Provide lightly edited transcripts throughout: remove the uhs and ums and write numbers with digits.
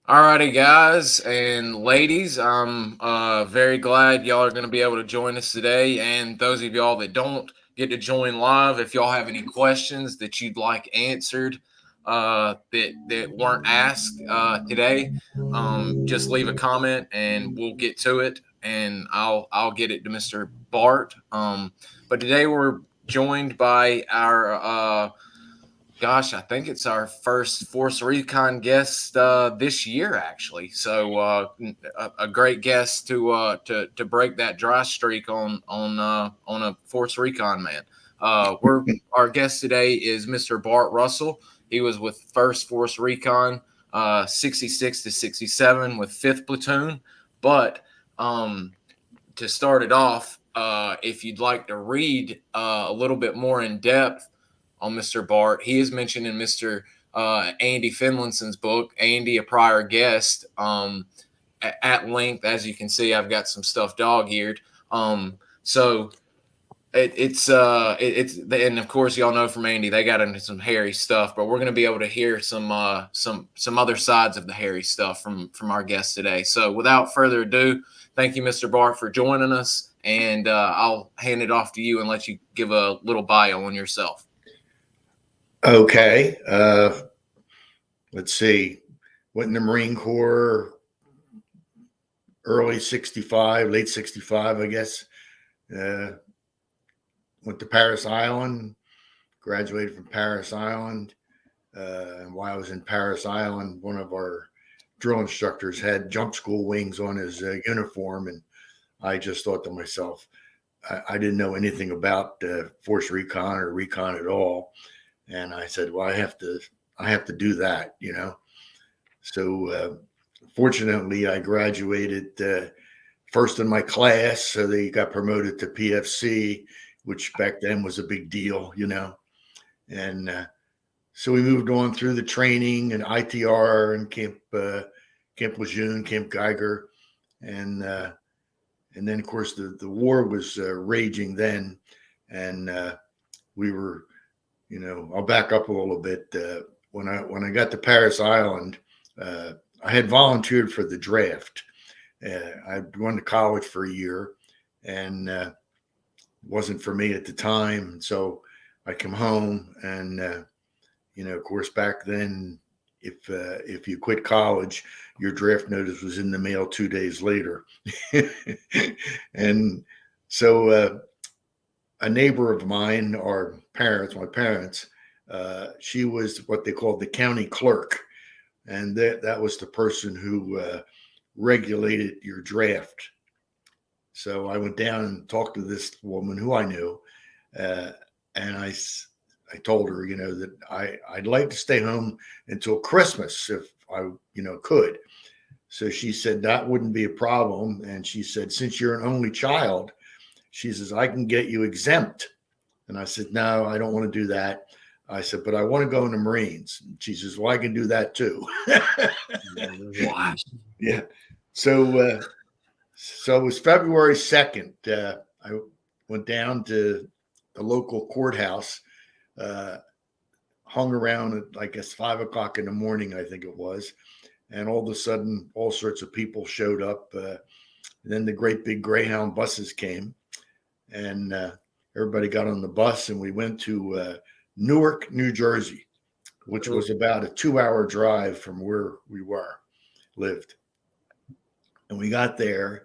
Alrighty, guys and ladies, I'm very glad y'all are going to be able to join us today. And those of y'all that don't get to join live, if y'all have any questions that you'd like answered that weren't asked today, just leave a comment and we'll get to it. And I'll get it to Mr. Bart. But today we're joined by our gosh, I think it's our first Force Recon guest this year, actually. So a great guest to break that dry streak on a Force Recon man. We're Our guest today is Mr. Bart Russell. He was with First Force Recon, 66 to 67 with Fifth Platoon. But to start it off, if you'd like to read a little bit more in depth on Mr. Bart. He is mentioned in Mr. Andy Finlinson's book, Andy, a prior guest, at length. As you can see, I've got some stuff dog-eared. So it's and of course y'all know from Andy they got into some hairy stuff, but we're going to be able to hear some other sides of the hairy stuff from our guest today. So without further ado, thank you, Mr. Bart, for joining us, and I'll hand it off to you and let you give a little bio on yourself. Okay. Let's see. Went in the Marine Corps early 65, late 65, I guess. Went to Paris Island, graduated from Paris Island. And while I was in Paris Island, one of our drill instructors had jump school wings on his uniform. And I just thought to myself, I didn't know anything about Force Recon or Recon at all. And I said, well, I have to do that, you know? So fortunately I graduated first in my class. So they got promoted to PFC, which back then was a big deal, you know? And so we moved on through the training and ITR and Camp Lejeune, Camp Geiger. And then of course the war was raging then. And we were, you know, I'll back up a little bit. When I got to Paris Island, I had volunteered for the draft. I'd gone to college for a year, and it wasn't for me at the time. So I come home, and you know, of course, back then, if you quit college, your draft notice was in the mail 2 days later, and so. A neighbor of mine, my parents, she was what they called the county clerk. And that was the person who regulated your draft. So I went down and talked to this woman who I knew. And I told her, you know, that I'd like to stay home until Christmas if I, you know, could. So she said that wouldn't be a problem. And she said, since you're an only child, she says, I can get you exempt. And I said, no, I don't want to do that. I said, but I want to go in the Marines. She says, well, I can do that too. Wow. Yeah. So it was February 2nd. I went down to the local courthouse, hung around at, I guess, 5 o'clock in the morning, I think it was. And all of a sudden, all sorts of people showed up. Then the great big Greyhound buses came. And everybody got on the bus, and we went to Newark, New Jersey, which was about a 2-hour drive from where we lived. And we got there,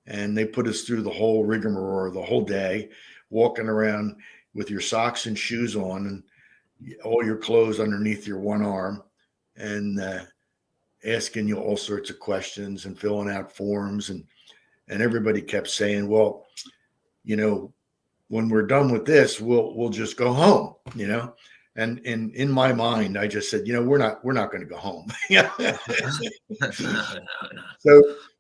and they put us through the whole rigmarole the whole day, walking around with your socks and shoes on, and all your clothes underneath your one arm, and asking you all sorts of questions and filling out forms, and everybody kept saying, well, you know, when we're done with this, we'll just go home, you know. And in my mind, I just said, you know, we're not going to go home.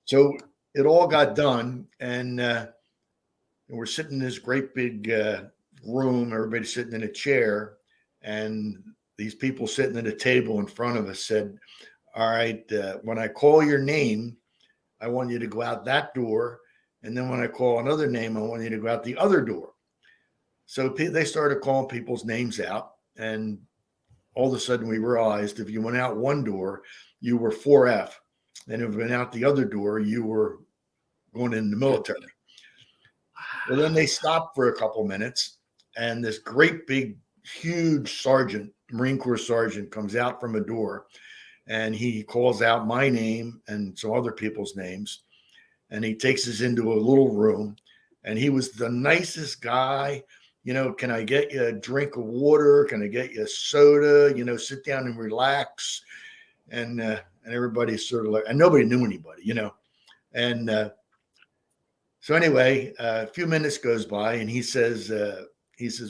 So it all got done, and we're sitting in this great big room. Everybody's sitting in a chair, and these people sitting at a table in front of us said, all right, when I call your name, I want you to go out that door. And then when I call another name, I want you to go out the other door. So they started calling people's names out. And all of a sudden we realized if you went out one door, you were 4F. And if you went out the other door, you were going in the military. Well, then they stopped for a couple minutes, and this great big, huge sergeant, Marine Corps sergeant, comes out from a door, and he calls out my name and some other people's names, and he takes us into a little room, and he was the nicest guy. Can I get you a drink of water? Can I get you a soda? Sit down and relax. And everybody's sort of like, and nobody knew anybody, and so anyway, a few minutes goes by, and he says,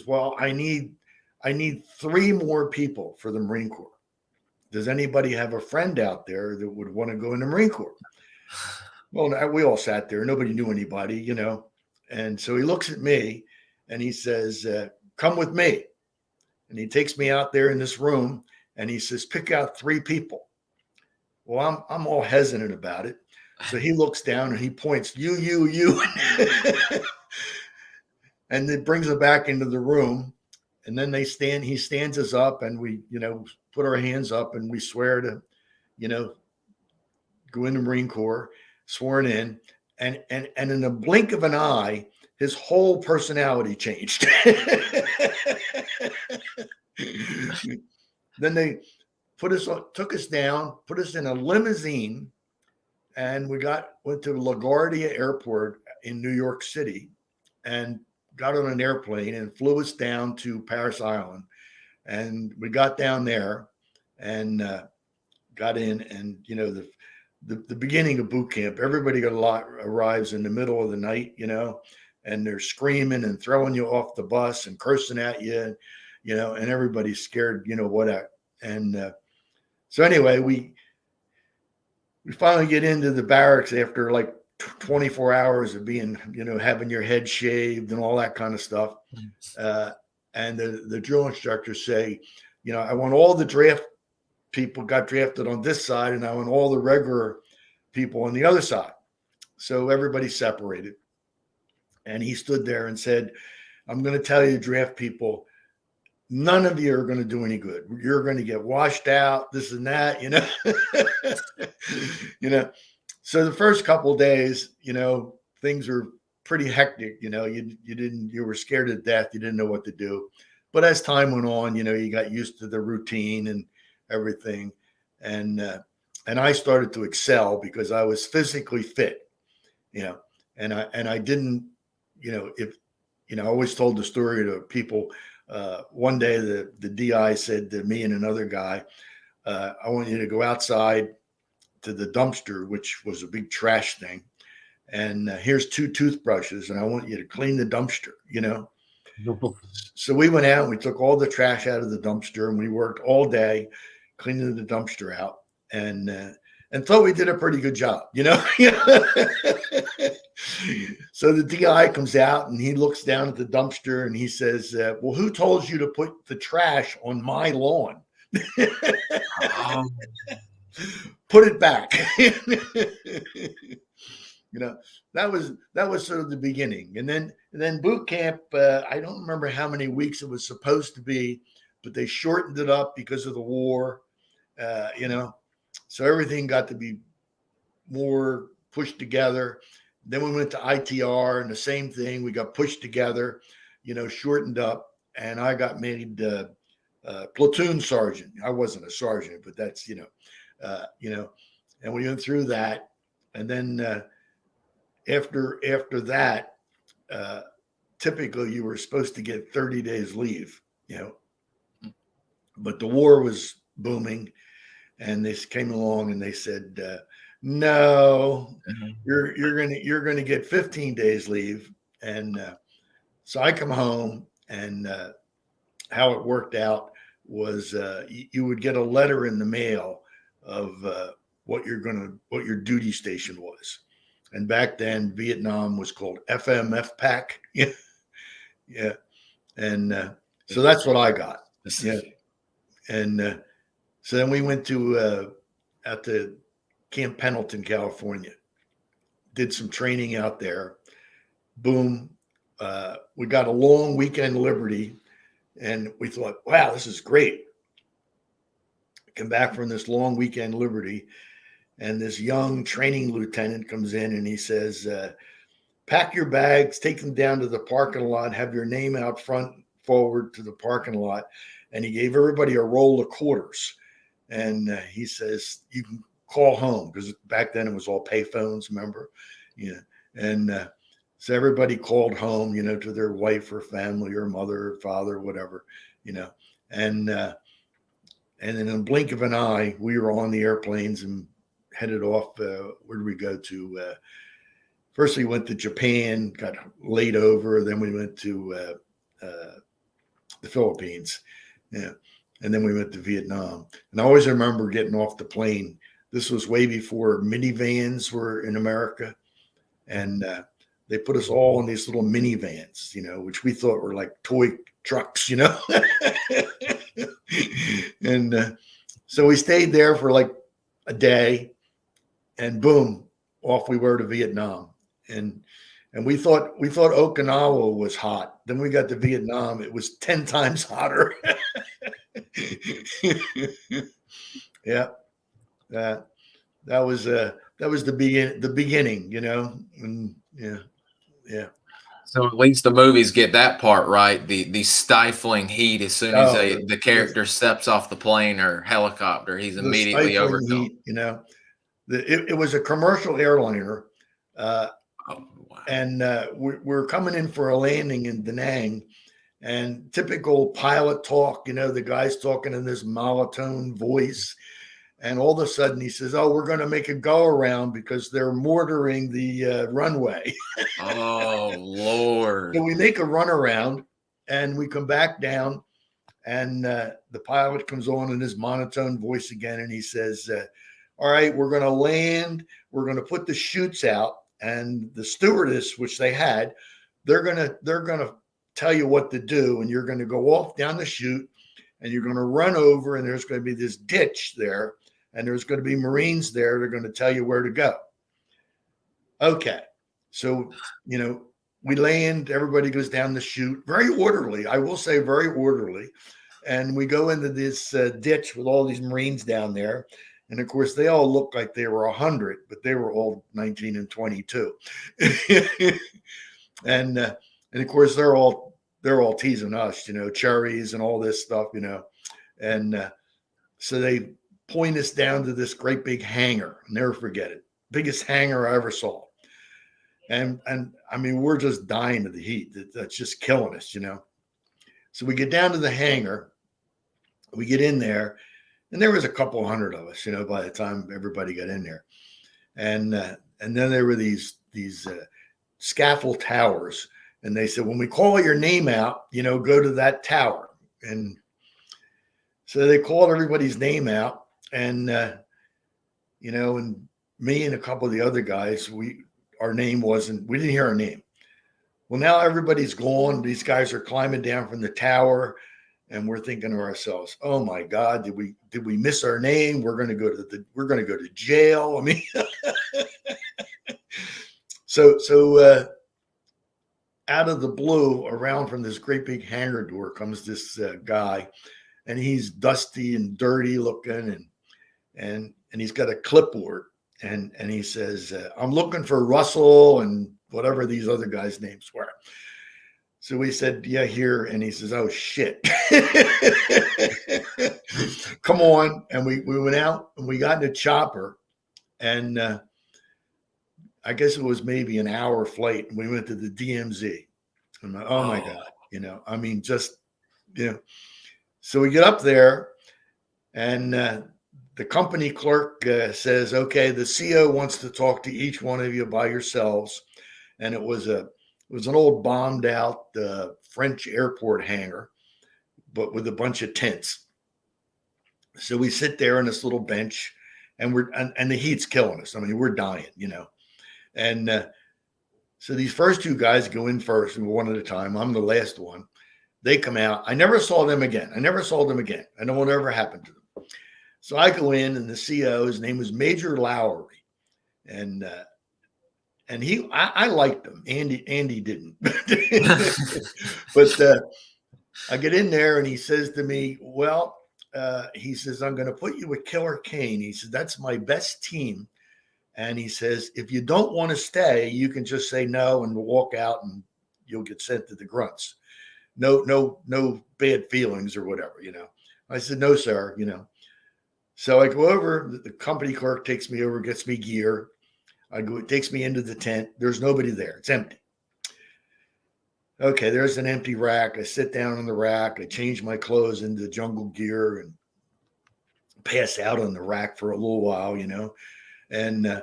well, I need 3 more people for the Marine Corps. Does anybody have a friend out there that would want to go in the Marine Corps? Well, we all sat there. Nobody knew anybody, And so he looks at me and he says, come with me. And he takes me out there in this room and he says, pick out 3 people. Well, I'm all hesitant about it. So he looks down and he points, you. And it brings us back into the room. And then he stands us up and we, put our hands up and we swear to, go in the Marine Corps, sworn in. And in the blink of an eye, his whole personality changed. Then they took us down, put us in a limousine, and we went to LaGuardia Airport in New York City and got on an airplane and flew us down to Paris Island. And we got down there and got in, and the beginning of boot camp, everybody arrives in the middle of the night, and they're screaming and throwing you off the bus and cursing at you, and everybody's scared, what. And so anyway, we finally get into the barracks after like 24 hours of being, having your head shaved and all that kind of stuff. And the drill instructors say, I want all the draft people got drafted on this side, and I want all the regular people on the other side. So everybody separated. And he stood there and said, I'm going to tell you, draft people, none of you are going to do any good. You're going to get washed out, this and that, So the first couple of days, things were pretty hectic. You were scared to death. You didn't know what to do. But as time went on, you got used to the routine and everything. And I started to excel because I was physically fit, and I didn't, I always told the story to people. One day the DI said to me and another guy, I want you to go outside to the dumpster, which was a big trash thing. And here's 2 toothbrushes, and I want you to clean the dumpster, So we went out and we took all the trash out of the dumpster, and we worked all day cleaning the dumpster out, and thought we did a pretty good job, So the DI comes out and he looks down at the dumpster and he says, well, who told you to put the trash on my lawn? Put it back. That was sort of the beginning. And then boot camp, I don't remember how many weeks it was supposed to be, but they shortened it up because of the war, so everything got to be more pushed together. Then we went to ITR and the same thing. We got pushed together, shortened up, and I got made platoon sergeant. I wasn't a sergeant, but that's, and we went through that. And then after that, typically you were supposed to get 30 days leave, but the war was booming, and they came along and they said, no, you're gonna get 15 days leave. And so I come home, and how it worked out was you would get a letter in the mail of what your duty station was. And back then Vietnam was called FMF pack. Yeah. And so that's what I got. Yeah. And so then we went to out to Camp Pendleton, California, did some training out there. Boom. We got a long weekend liberty, and we thought, wow, this is great. Come back from this long weekend liberty, and this young training lieutenant comes in and he says, pack your bags, take them down to the parking lot, have your name out front forward to the parking lot. And he gave everybody a roll of quarters. And he says, you can call home, because back then it was all pay phones, remember? Yeah. And so everybody called home, to their wife or family or mother or father, whatever, and then in a blink of an eye, we were on the airplanes and headed off. Where did we go to? First, we went to Japan, got laid over. Then we went to the Philippines. Yeah. And then we went to Vietnam. And I always remember getting off the plane. This was way before minivans were in America. And they put us all in these little minivans, which we thought were like toy trucks, And so we stayed there for like a day, and boom, off we were to Vietnam. And we thought Okinawa was hot. Then we got to Vietnam, it was 10 times hotter. Yeah, that was the beginning, and yeah. So at least the movies get that part right. The stifling heat as soon as the character steps off the plane or helicopter, he's immediately overcome. Heat, it was a commercial airliner, and we're coming in for a landing in Da Nang, and typical pilot talk, the guy's talking in this monotone voice. And all of a sudden he says, oh, we're going to make a go around because they're mortaring the runway. Oh, Lord. So we make a run around and we come back down, and the pilot comes on in his monotone voice again. And he says, all right, we're going to land. We're going to put the chutes out, and the stewardess, which they had, they're going to tell you what to do. And you're going to go off down the chute, and you're going to run over, and there's going to be this ditch there. And there's going to be Marines there. They're going to tell you where to go. Okay. So, we land, everybody goes down the chute, very orderly. I will say very orderly. And we go into this ditch with all these Marines down there. And of course, they all look like they were 100, but they were all 19 and 22. And of course, they're all teasing us, cherries and all this stuff, And so they point us down to this great big hangar. I'll never forget it. Biggest hangar I ever saw. And I mean, we're just dying of the heat. That's just killing us, So we get down to the hangar. We get in there, and there was a couple hundred of us, by the time everybody got in there. And then there were these scaffold towers. And they said, when we call your name out, go to that tower. And so they called everybody's name out. And, and me and a couple of the other guys, we didn't hear our name. Well, now everybody's gone. These guys are climbing down from the tower, and we're thinking to ourselves, oh my God, did we miss our name? We're going to go to jail. I mean, so out of the blue, around from this great big hangar door comes this guy, and he's dusty and dirty looking, and he's got a clipboard, and he says, I'm looking for Russell and whatever these other guys' names were. So we said, yeah, here. And he says, oh, shit. Come on. And we went out, and we got in a chopper, and I guess it was maybe an hour flight, and we went to the DMZ. I'm like, oh my God, I mean, just, so we get up there, and the company clerk says, okay, the CO wants to talk to each one of you by yourselves. And it was an old bombed out French airport hangar, but with a bunch of tents. So we sit there on this little bench, and the heat's killing us. I mean, we're dying, And so these first two guys go in first, and one at a time. I'm the last one. They come out. I never saw them again. I don't know what ever happened to them. So I go in, and the CO, his name was Major Lowry, and I liked him. Andy didn't, but I get in there, and he says to me, "Well, he says, I'm going to put you with Killer Kane. He said, that's my best team. And he says, if you don't want to stay, you can just say no and walk out and you'll get sent to the grunts. No bad feelings or whatever, you know. I said, no, sir, you know. So I go over, the company clerk takes me over, gets me gear. It takes me into the tent. There's nobody there. It's empty. Okay, there's an empty rack. I sit down on the rack. I change my clothes into jungle gear and pass out on the rack for a little while, you know. And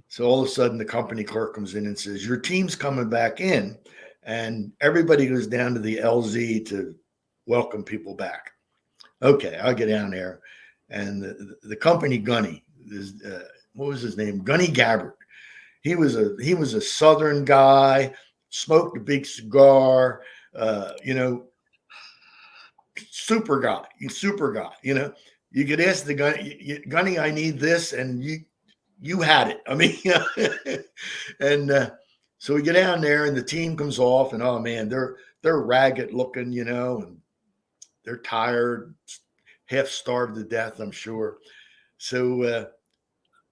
so all of a sudden, the company clerk comes in and says, your team's coming back in. And everybody goes down to the LZ to welcome people back. Okay, I'll get down there. And the company gunny, what was his name? Gunny Gabbard. He was a Southern guy, smoked a big cigar, you know, super guy, you know. You could ask the gunny, I need this, and you had it. I mean, and so we get down there, and the team comes off, and oh man, they're ragged looking, you know, and they're tired, half starved to death, I'm sure. So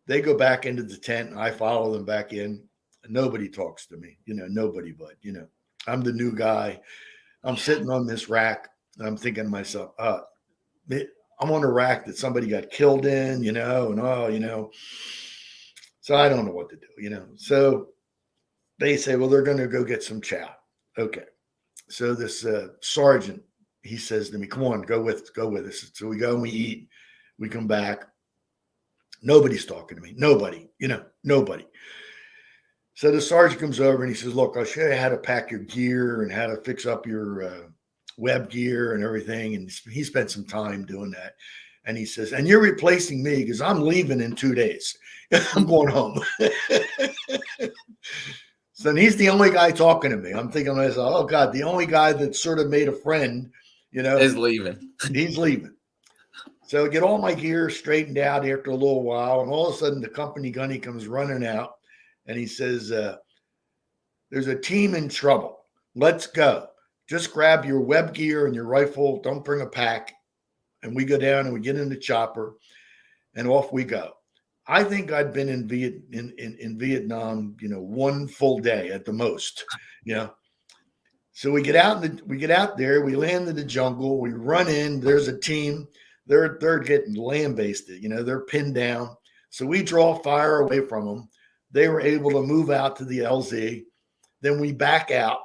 they go back into the tent, and I follow them back in. Nobody talks to me, you know, nobody, but you know, I'm the new guy. I'm sitting on this rack. And I'm thinking to myself, I'm on a rack that somebody got killed in, you know, and you know. So I don't know what to do, you know. So they say, well, they're going to go get some chow. Okay. So this sergeant, he says to me, come on, go with us. So we go and we eat. We come back. Nobody's talking to me. Nobody, you know, nobody. So the sergeant comes over and he says, look, I'll show you how to pack your gear and how to fix up your web gear and everything. And he spent some time doing that. And he says, and you're replacing me because I'm leaving in 2 days. I'm going home. So he's the only guy talking to me. I'm thinking to myself, oh God, the only guy that sort of made a friend, you know, is leaving. He's leaving. So I get all my gear straightened out after a little while. And all of a sudden the company gunny comes running out and he says, there's a team in trouble. Let's go. Just grab your web gear and your rifle. Don't bring a pack. And we go down and we get in the chopper and off we go. I think I'd been in Vietnam, you know, 1 full day at the most, you know. So we get out there, we land in the jungle, we run in, there's a team, they're getting lambasted, you know, they're pinned down. So we draw fire away from them. They were able to move out to the LZ. Then we back out.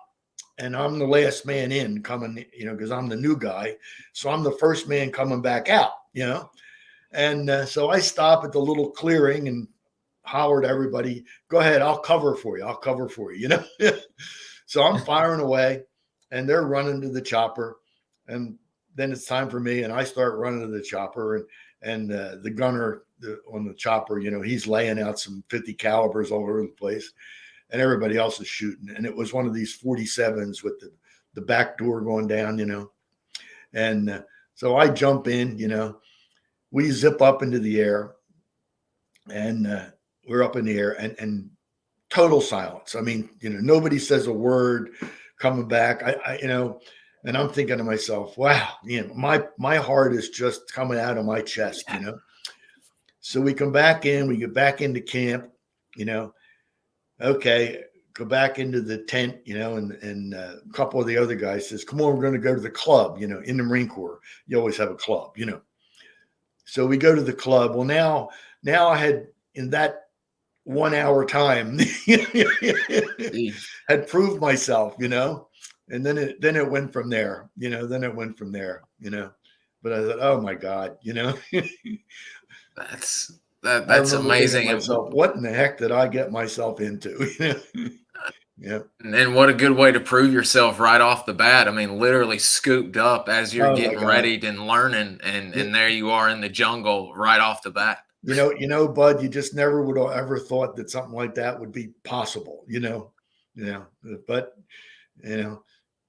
And I'm the last man in coming, you know, because I'm the new guy. So I'm the first man coming back out, you know. And so I stop at the little clearing and holler to everybody, go ahead, I'll cover for you, you know. So I'm firing away and they're running to the chopper. And then it's time for me. And I start running to the chopper. And the gunner on the chopper, you know, he's laying out some 50 calibers all over the place. And everybody else is shooting. And it was one of these 47s with the back door going down, you know. And so I jump in, you know. We zip up into the air. And we're up in the air. And total silence. I mean, you know, nobody says a word coming back. I you know, and I'm thinking to myself, wow, you know, my heart is just coming out of my chest, you know. So we come back in. We get back into camp, you know. Okay, go back into the tent, you know, and a couple of the other guys says, come on, we're going to go to the club, you know, in the Marine Corps. You always have a club, you know. So we go to the club. Well, now I had in that 1 hour time had proved myself, you know, and then it went from there, you know, you know, but I thought, oh my God, you know, That's amazing. Myself, what in the heck did I get myself into? Yeah. And what a good way to prove yourself right off the bat. I mean, literally scooped up as you're getting ready and learning, and there you are in the jungle right off the bat. You know, Bud, you just never would have ever thought that something like that would be possible, you know. But you know,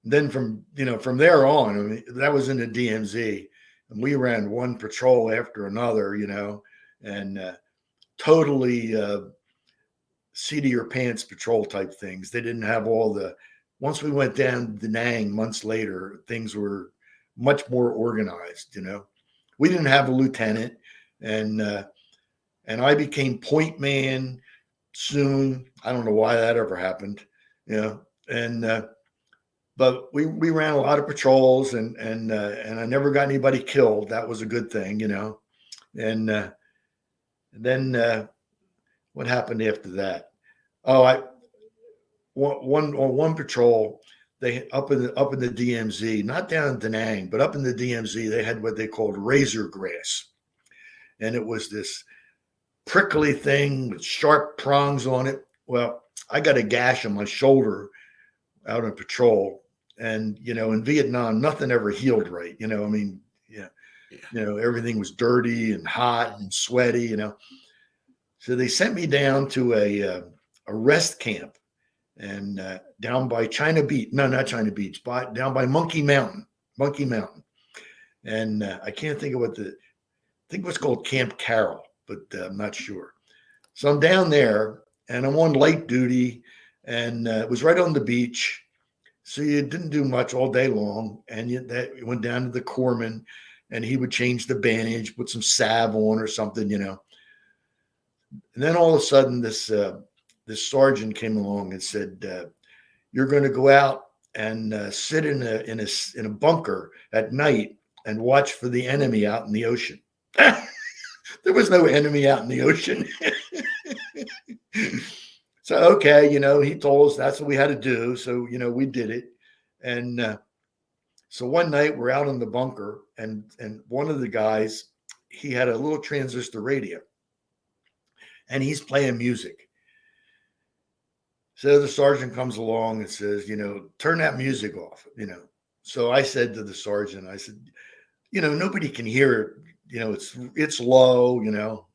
then from there on, I mean, that was in the DMZ, and we ran one patrol after another, you know. And totally seat of your pants patrol type things. They didn't have all the, once we went down Da Nang months later, things were much more organized, you know. We didn't have a lieutenant, and I became point man soon. I don't know why that ever happened, you know. And but we ran a lot of patrols, and I never got anybody killed. That was a good thing, you know. And then what happened after that? Oh, I on one patrol, they up in the DMZ, not down in Da Nang, but up in the DMZ, they had what they called razor grass, and it was this prickly thing with sharp prongs on it. Well, I got a gash on my shoulder out on patrol, and you know, in Vietnam, nothing ever healed right. You know, I mean, yeah, you know, everything was dirty and hot and sweaty. You know, so they sent me down to a rest camp and down by China Beach. No, not China Beach, but down by Monkey Mountain. And I can't think of I think what's called Camp Carroll, but I'm not sure. So I'm down there and I'm on light duty, and it was right on the beach. So you didn't do much all day long. And you went down to the corpsman, and he would change the bandage, put some salve on or something, you know. And then all of a sudden, this sergeant came along and said, "You're going to go out and sit in a bunker at night and watch for the enemy out in the ocean." There was no enemy out in the ocean. So, okay, you know, he told us that's what we had to do. So, you know, we did it. And so one night we're out in the bunker, and one of the guys, he had a little transistor radio, and he's playing music. So the sergeant comes along and says, you know, turn that music off, you know. So I said to the sergeant, I said, you know, nobody can hear it. You know, it's low, you know.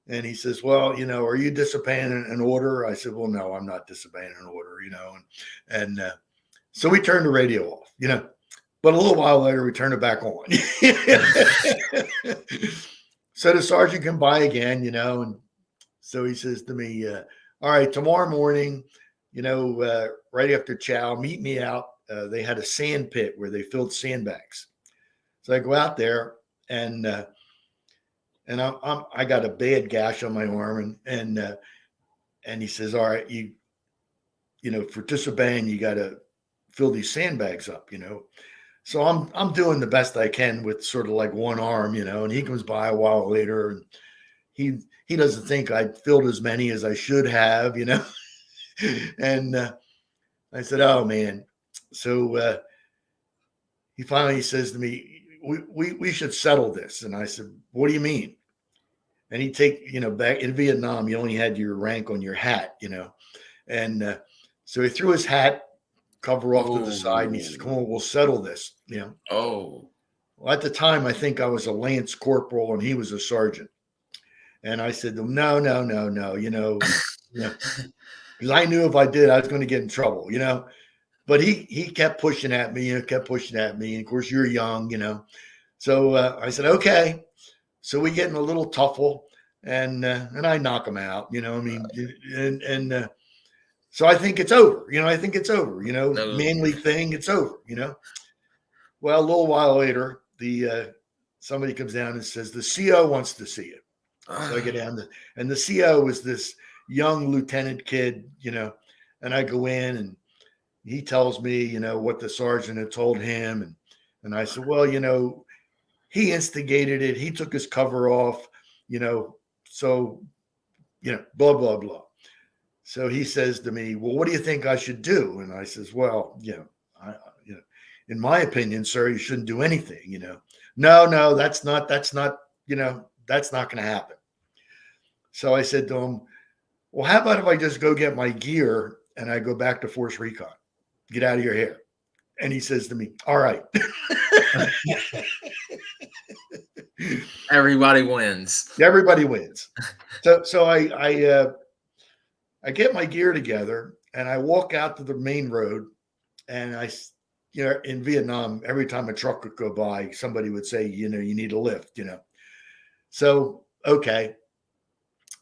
And he says, well, you know, are you disobeying an order? I said, well, no, I'm not disobeying an order, you know. And so we turned the radio off, you know. But a little while later, we turned it back on. So the sergeant came by again, you know. And so he says to me, all right, tomorrow morning, you know, right after chow, meet me out. They had a sand pit where they filled sandbags. So I go out there, and I got a bad gash on my arm, and he says, all right, you know, for disobeying, you got to fill these sandbags up, you know. So I'm doing the best I can with sort of like one arm, you know. And he comes by a while later, and he doesn't think I'd filled as many as I should have, you know. And I said, oh man. So he finally says to me, we should settle this. And I said, what do you mean? And he'd take, you know, back in Vietnam, you only had your rank on your hat, you know. And so he threw his hat cover off to the side, and he says, come on, we'll settle this, you know. Oh. Well, at the time, I think I was a lance corporal and he was a sergeant. And I said, no, you know, because I knew if I did, I was going to get in trouble, you know. But he kept pushing at me, and kept pushing at me. And of course, you're young, you know. So I said, okay. So we get in a little tuffle, and I knock him out, you know. I mean, and so I think it's over, you know. I think it's over, you know. No. Manly thing, it's over, you know. Well, a little while later, somebody comes down and says the CO wants to see you. So I get down and the CO was this young lieutenant kid, you know. And I go in, and he tells me, you know, what the sergeant had told him, and I said, well, you know, he instigated it. He took his cover off, you know, so, you know, blah, blah, blah. So he says to me, well, what do you think I should do? And I says, well, you know, you know, in my opinion, sir, you shouldn't do anything, you know. No, that's not, you know, that's not going to happen. So I said to him, well, how about if I just go get my gear and I go back to Force Recon, get out of your hair? And he says to me, all right. Everybody wins. Everybody wins. So I get my gear together, and I walk out to the main road, and you know, in Vietnam, every time a truck would go by, somebody would say, you know, you need a lift, you know. So, okay.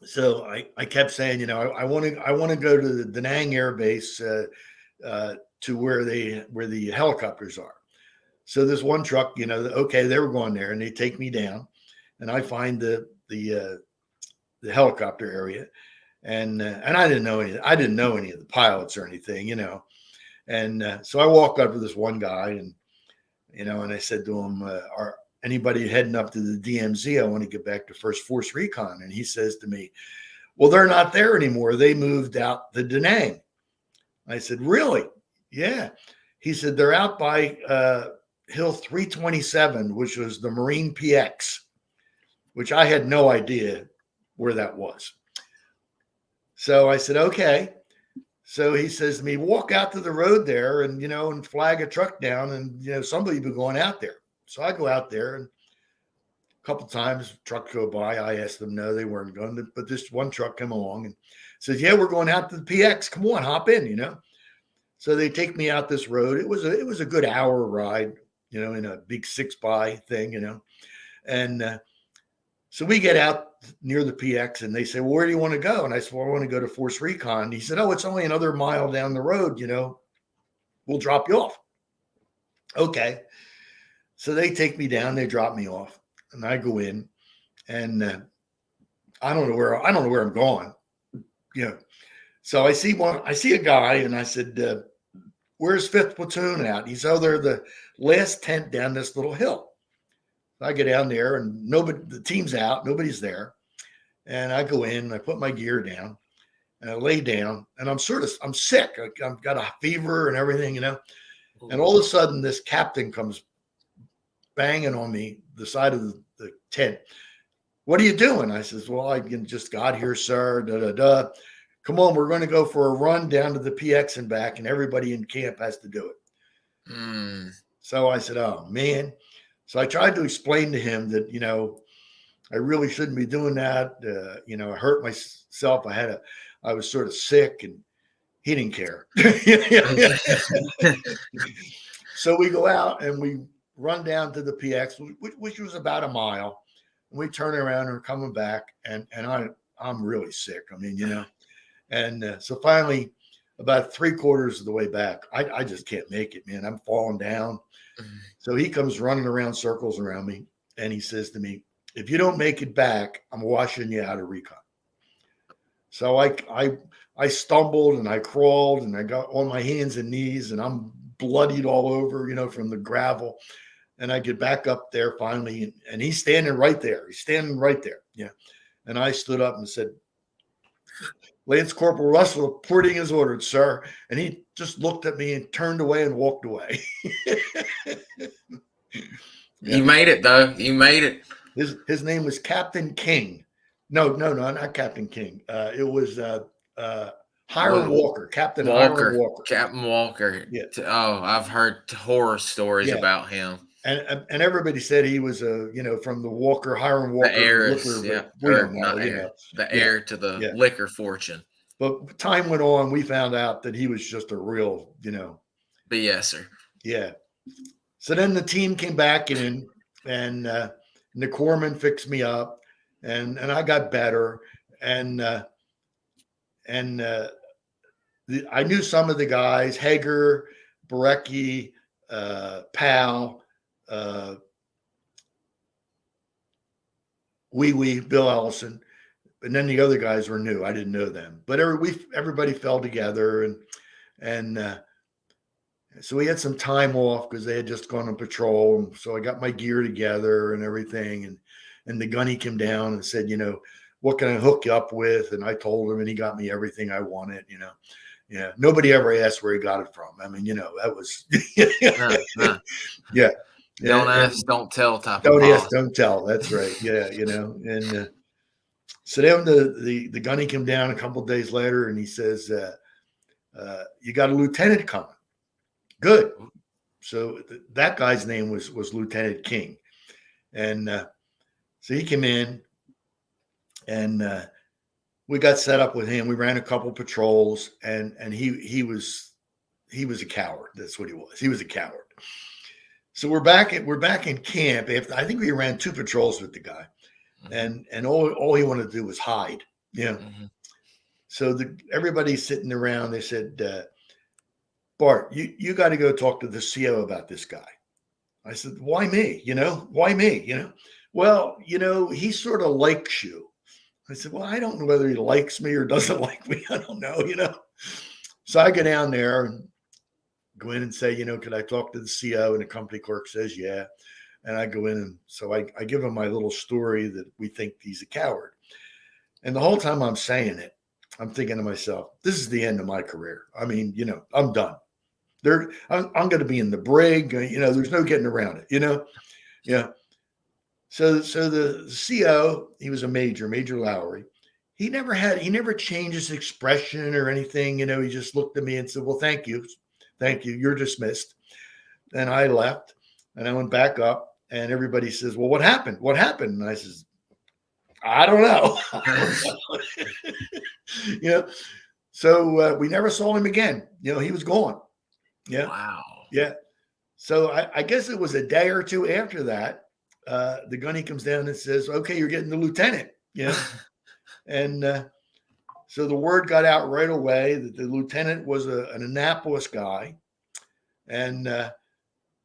So I kept saying, you know, I want to go to the Da Nang Air Base to where the helicopters are. So this one truck, okay, they were going there, and they take me down, and I find the helicopter area, and I didn't know any of the pilots or anything. And so I walk up to this one guy, and I said to him, "Are anybody heading up to the DMZ? I want to get back to Force Recon." And he says to me, "Well, they're not there anymore. They moved out to Da Nang." I said, "Really?" "Yeah." He said, "They're out by Hill 327, which was the Marine PX," which I had no idea where that was. So I said, "Okay." So he says to me, "Walk out to the road there and flag a truck down, and somebody be going out there." So I go out there, and a couple of times trucks go by. I asked them, no, they weren't going to, but this one truck came along and says, "Yeah, we're going out to the PX. Come on, hop in." So they take me out this road. It was a good hour ride, in a big 6x thing. And so we get out near the PX, and they say, "Well, where do you want to go?" And I said, "Well, I want to go to Force Recon." And he said, "Oh, it's only another mile down the road. We'll drop you off." Okay. So they take me down, they drop me off, and I go in, and I don't know where I'm going. So I see a guy, and I said, "Where's 5th Platoon at?" He said, "Oh, they're the last tent down this little hill." I get down there, and the team's out, nobody's there. And I go in, and I put my gear down, and I lay down, and I'm sick. I've got a fever and everything. And all of a sudden, this captain comes banging on me, the side of the tent. "What are you doing?" I says, "Well, I just got here, sir. Da, da, da. Come on, we're going to go for a run down to the PX and back, and everybody in camp has to do it." So I said, "Oh, man." So I tried to explain to him that, I really shouldn't be doing that. I hurt myself. I was sort of sick, and he didn't care. So we go out and we run down to the PX, which was about a mile. And we turn around and we're coming back, and I'm really sick. I mean, and so finally, about 3/4 of the way back, I just can't make it, man. I'm falling down. So he comes running around circles around me, and he says to me, "If you don't make it back, I'm washing you out of recon." So I stumbled, and I crawled, and I got on my hands and knees, and I'm bloodied all over, from the gravel. And I get back up there finally, and he's standing right there. Yeah. And I stood up and said, "Lance Corporal Russell reporting as ordered, sir." And he just looked at me and turned away and walked away. You made it, though. You made it. His name was Captain King. No, not Captain King. It was Hiram Walker, Captain Hiram Walker. Captain Walker. Yeah. Oh, I've heard horror stories about him. And everybody said he was from the Hiram Walker, the heiress, liquor, the heir to the liquor fortune. But time went on, we found out that he was just a real, BSer. Yeah. So then the team came back in, and the corpsman fixed me up, and I got better, and I knew some of the guys, Hager, Barecki, Powell, Bill Ellison, and then the other guys were new. I didn't know them, but everybody fell together, and so we had some time off because they had just gone on patrol. So I got my gear together and everything, and the gunny came down and said, "What can I hook you up with?" And I told him, and he got me everything I wanted. Yeah, nobody ever asked where he got it from. I mean, that was yeah. Don't ask, don't tell type don't of ask, don't tell. That's right. Yeah, and so then the gunny came down a couple of days later, and he says, "You got a lieutenant coming." Good. So that guy's name was Lieutenant King, and so he came in, and we got set up with him. We ran a couple patrols, and he was a coward. That's what he was. He was a coward. So we're back in camp. After, I think we ran 2 patrols with the guy, and all he wanted to do was hide. Yeah. So everybody's sitting around. They said, "Bart, you got to go talk to the CO about this guy." I said, why me? Why me? Well, he sort of likes you. I said, well, I don't know whether he likes me or doesn't like me. I don't know. So I go down there and go in and say, could I talk to the CO? And the company clerk says, yeah. And I go in, and so I give him my little story that we think he's a coward. And the whole time I'm saying it, I'm thinking to myself, this is the end of my career. I mean, I'm done. I'm going to be in the brig. There's no getting around it. Yeah. So the CO, he was a Major Lowry. He never changed his expression or anything. He just looked at me and said, well, thank you. You're dismissed. And I left, and I went back up, and everybody says, well, what happened? And I says, I don't know. So we never saw him again. He was gone. Yeah. Wow. Yeah. So I guess it was a day or two after that, the gunny comes down and says, okay, you're getting the lieutenant. And so the word got out right away that the lieutenant was an Annapolis guy, and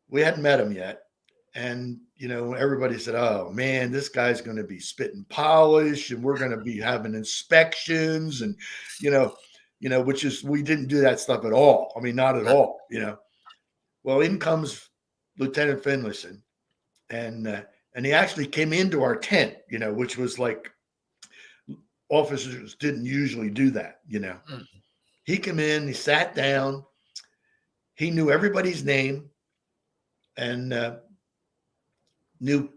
we hadn't met him yet. And, everybody said, oh, man, this guy's going to be spitting polish, and we're going to be having inspections, and, which is, we didn't do that stuff at all. I mean, not at all, Well, in comes Lieutenant Finlayson, and he actually came into our tent, which was like, officers didn't usually do that, He came in, he sat down, he knew everybody's name, and knew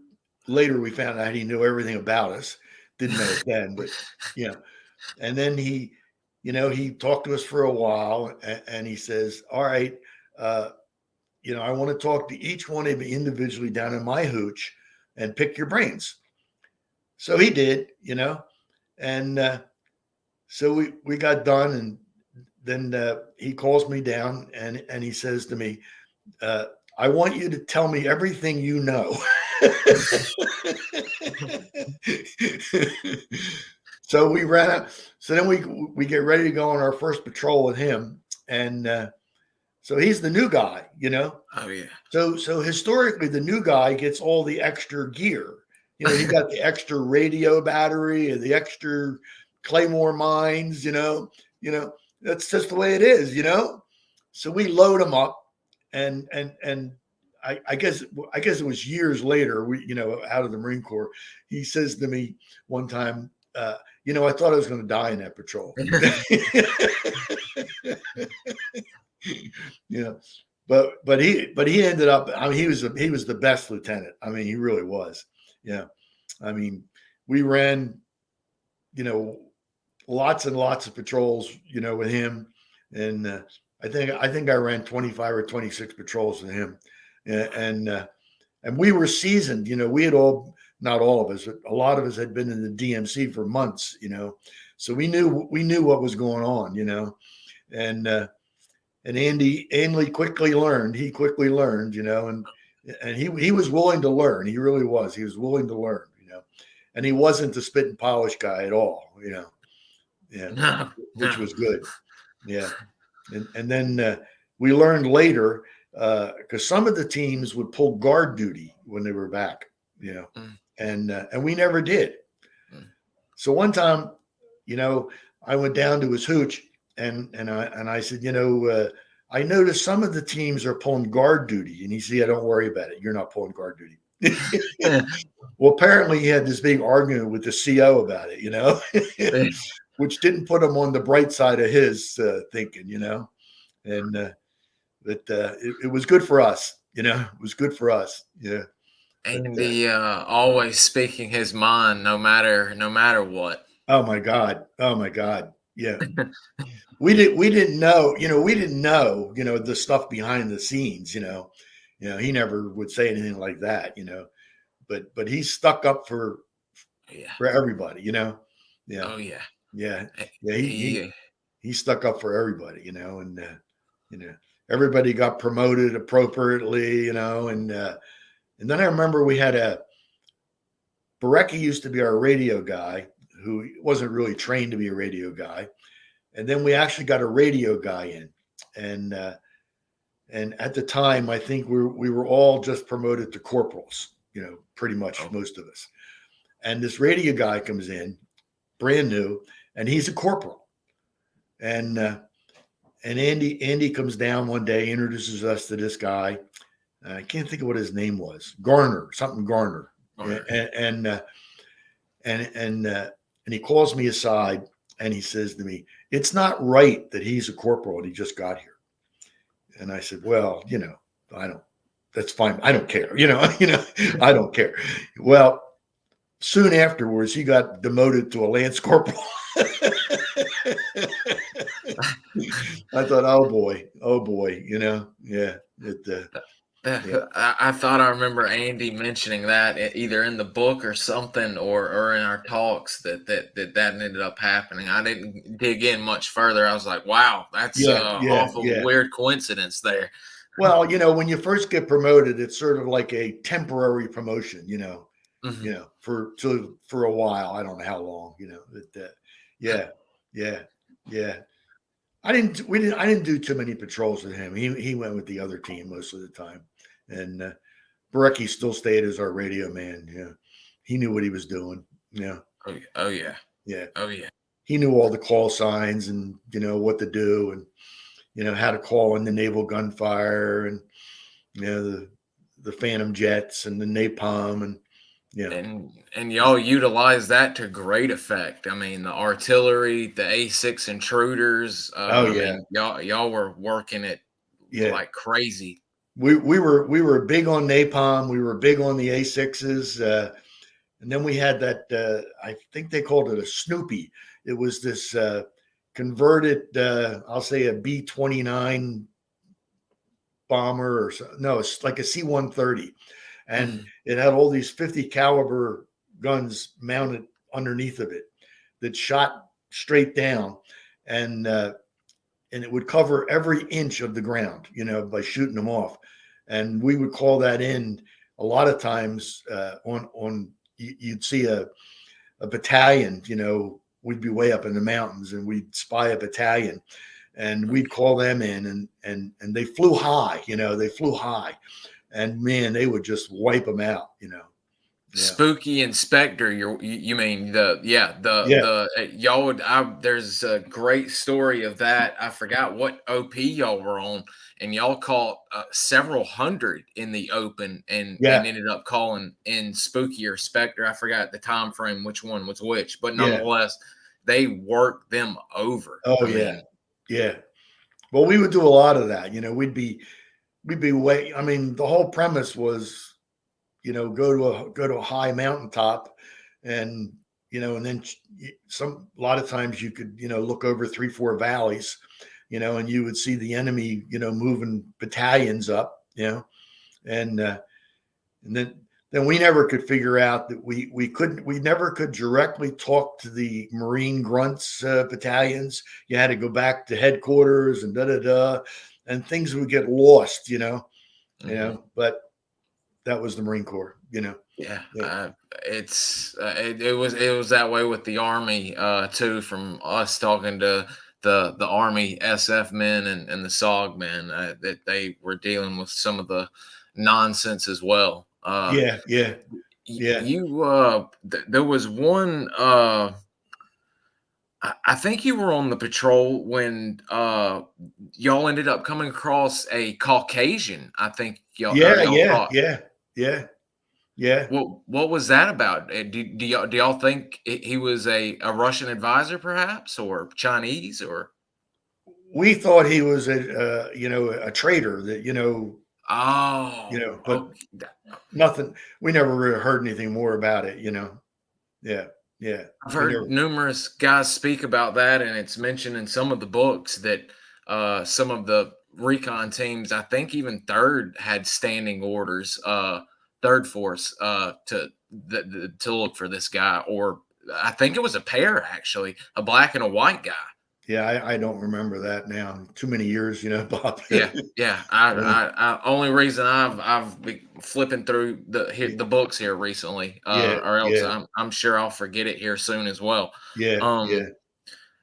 later we found out he knew everything about us. Didn't know it then, but and then he talked to us for a while, and he says, all right, I want to talk to each one of you individually down in my hooch and pick your brains. So he did, and so we got done, and then he calls me down, and he says to me, I want you to tell me everything you know. So we ran out. So then we get ready to go on our first patrol with him, and so he's the new guy, Oh yeah. So historically, the new guy gets all the extra gear. He got the extra radio battery and the extra Claymore mines. That's just the way it is. So we load him up, and I guess it was years later. Out of the Marine Corps, he says to me one time, I thought I was going to die in that patrol. But he ended up. I mean, he was the best lieutenant. I mean, he really was. Yeah, I mean, we ran, lots and lots of patrols, with him, and I think I ran 25 or 26 patrols with him, and we were seasoned. We had not all of us, but a lot of us had been in the DMC for months. So we knew what was going on. And Andy quickly learned. He quickly learned, and he was willing to learn. He really was. He was willing to learn, and he wasn't the spit and polish guy at all, No, which was good. Yeah. And then we learned later, because some of the teams would pull guard duty when they were back, and we never did. So one time, I went down to his hooch, and I said, I noticed some of the teams are pulling guard duty, and he said, yeah, don't worry about it. You're not pulling guard duty. Well, apparently he had this big argument with the CO about it, which didn't put him on the bright side of his thinking, and but it was good for us, it was good for us. Yeah. Andy always speaking his mind, no matter what. Oh my God. Yeah. We didn't know, the stuff behind the scenes, he never would say anything like that, but he stuck up for everybody, Yeah. Oh yeah. Yeah. Yeah. He stuck up for everybody, and everybody got promoted appropriately, and then I remember we had Barecki used to be our radio guy, who wasn't really trained to be a radio guy. And then we actually got a radio guy in, and And at the time, I think we were all just promoted to corporals, pretty much Oh, most of us. And this radio guy comes in, brand new, and he's a corporal. And Andy comes down one day, introduces us to this guy. I can't think of what his name was. Garner, something Garner. okay. And he calls me aside and he says to me, "It's not right that he's a corporal and he just got here." And I said, "Well, I don't. That's fine. I don't care. I don't care." Well, soon afterwards, he got demoted to a lance corporal. I thought, oh boy, yeah. Yeah. I thought I remember Andy mentioning that either in the book or something, or in our talks that ended up happening. I didn't dig in much further. I was like, wow, that's Yeah, yeah, awful yeah. weird coincidence there. Well, when you first get promoted, it's sort of like a temporary promotion, Mhm. for a while. I don't know how long, but yeah, yeah, yeah. I didn't do too many patrols with him. He went with the other team most of the time, and Brecky still stayed as our radio man. Yeah, he knew what he was doing. Yeah, Oh, oh yeah, yeah. oh yeah. He knew all the call signs and what to do and how to call in the naval gunfire and the Phantom jets and the napalm and And y'all utilize that to great effect. I mean, the artillery, the A6 intruders. oh I yeah, mean, y'all were working it yeah. like crazy. We were big on napalm. We were big on the A6s, and then we had that. I think they called it a Snoopy. It was this converted. I'll say a B-29 bomber or so. No, it's like a C-130, and Mhm. it had all these 50 caliber guns mounted underneath of it that shot straight down, and and it would cover every inch of the ground, by shooting them off. And we would call that in a lot of times on you'd see a battalion, we'd be way up in the mountains and we'd spy a battalion and we'd call them in and they flew high, they flew high and man, they would just wipe them out. Yeah. Spooky Inspector, you mean Yeah. y'all would there's a great story of that. I forgot what OP y'all were on, and y'all caught several hundred in the open, and Yeah. ended up calling in Spooky or Spectre. I forgot the time frame, which one was which, but Yeah. nonetheless, they worked them over. Oh I yeah. mean, Yeah. Well, we would do a lot of that. We'd be way. I mean, the whole premise was, go to a high mountaintop, and and then a lot of times you could look over 3-4 valleys, and you would see the enemy moving battalions up, and then we never could figure out that we never could directly talk to the Marine grunts battalions. You had to go back to headquarters and da da da, and things would get lost, mhm. But that was the Marine Corps, Yeah, Yeah, it was that way with the Army too. From us talking to the Army SF men and the SOG men, that they were dealing with some of the nonsense as well. yeah, yeah, yeah, There was one. I think you were on the patrol when y'all ended up coming across a Caucasian. I think yeah, y'all yeah, thought. yeah, yeah, yeah. What was that about? Do y'all think he was a Russian advisor, perhaps, or Chinese, or We thought he was a traitor that oh, but nothing. We never really heard anything more about it. Yeah, yeah. I've We never. heard numerous guys speak about that, and it's mentioned in some of the books that some of the recon teams, I think even third, had standing orders, third force, to look for this guy, or I think it was a pair actually, a black and a white guy. Yeah, I don't remember that now. Too many years, Bob. Yeah, yeah. Only reason I've been flipping through the books here recently, Yeah, or else yeah, I'm sure I'll forget it here soon as well. yeah, yeah, Um,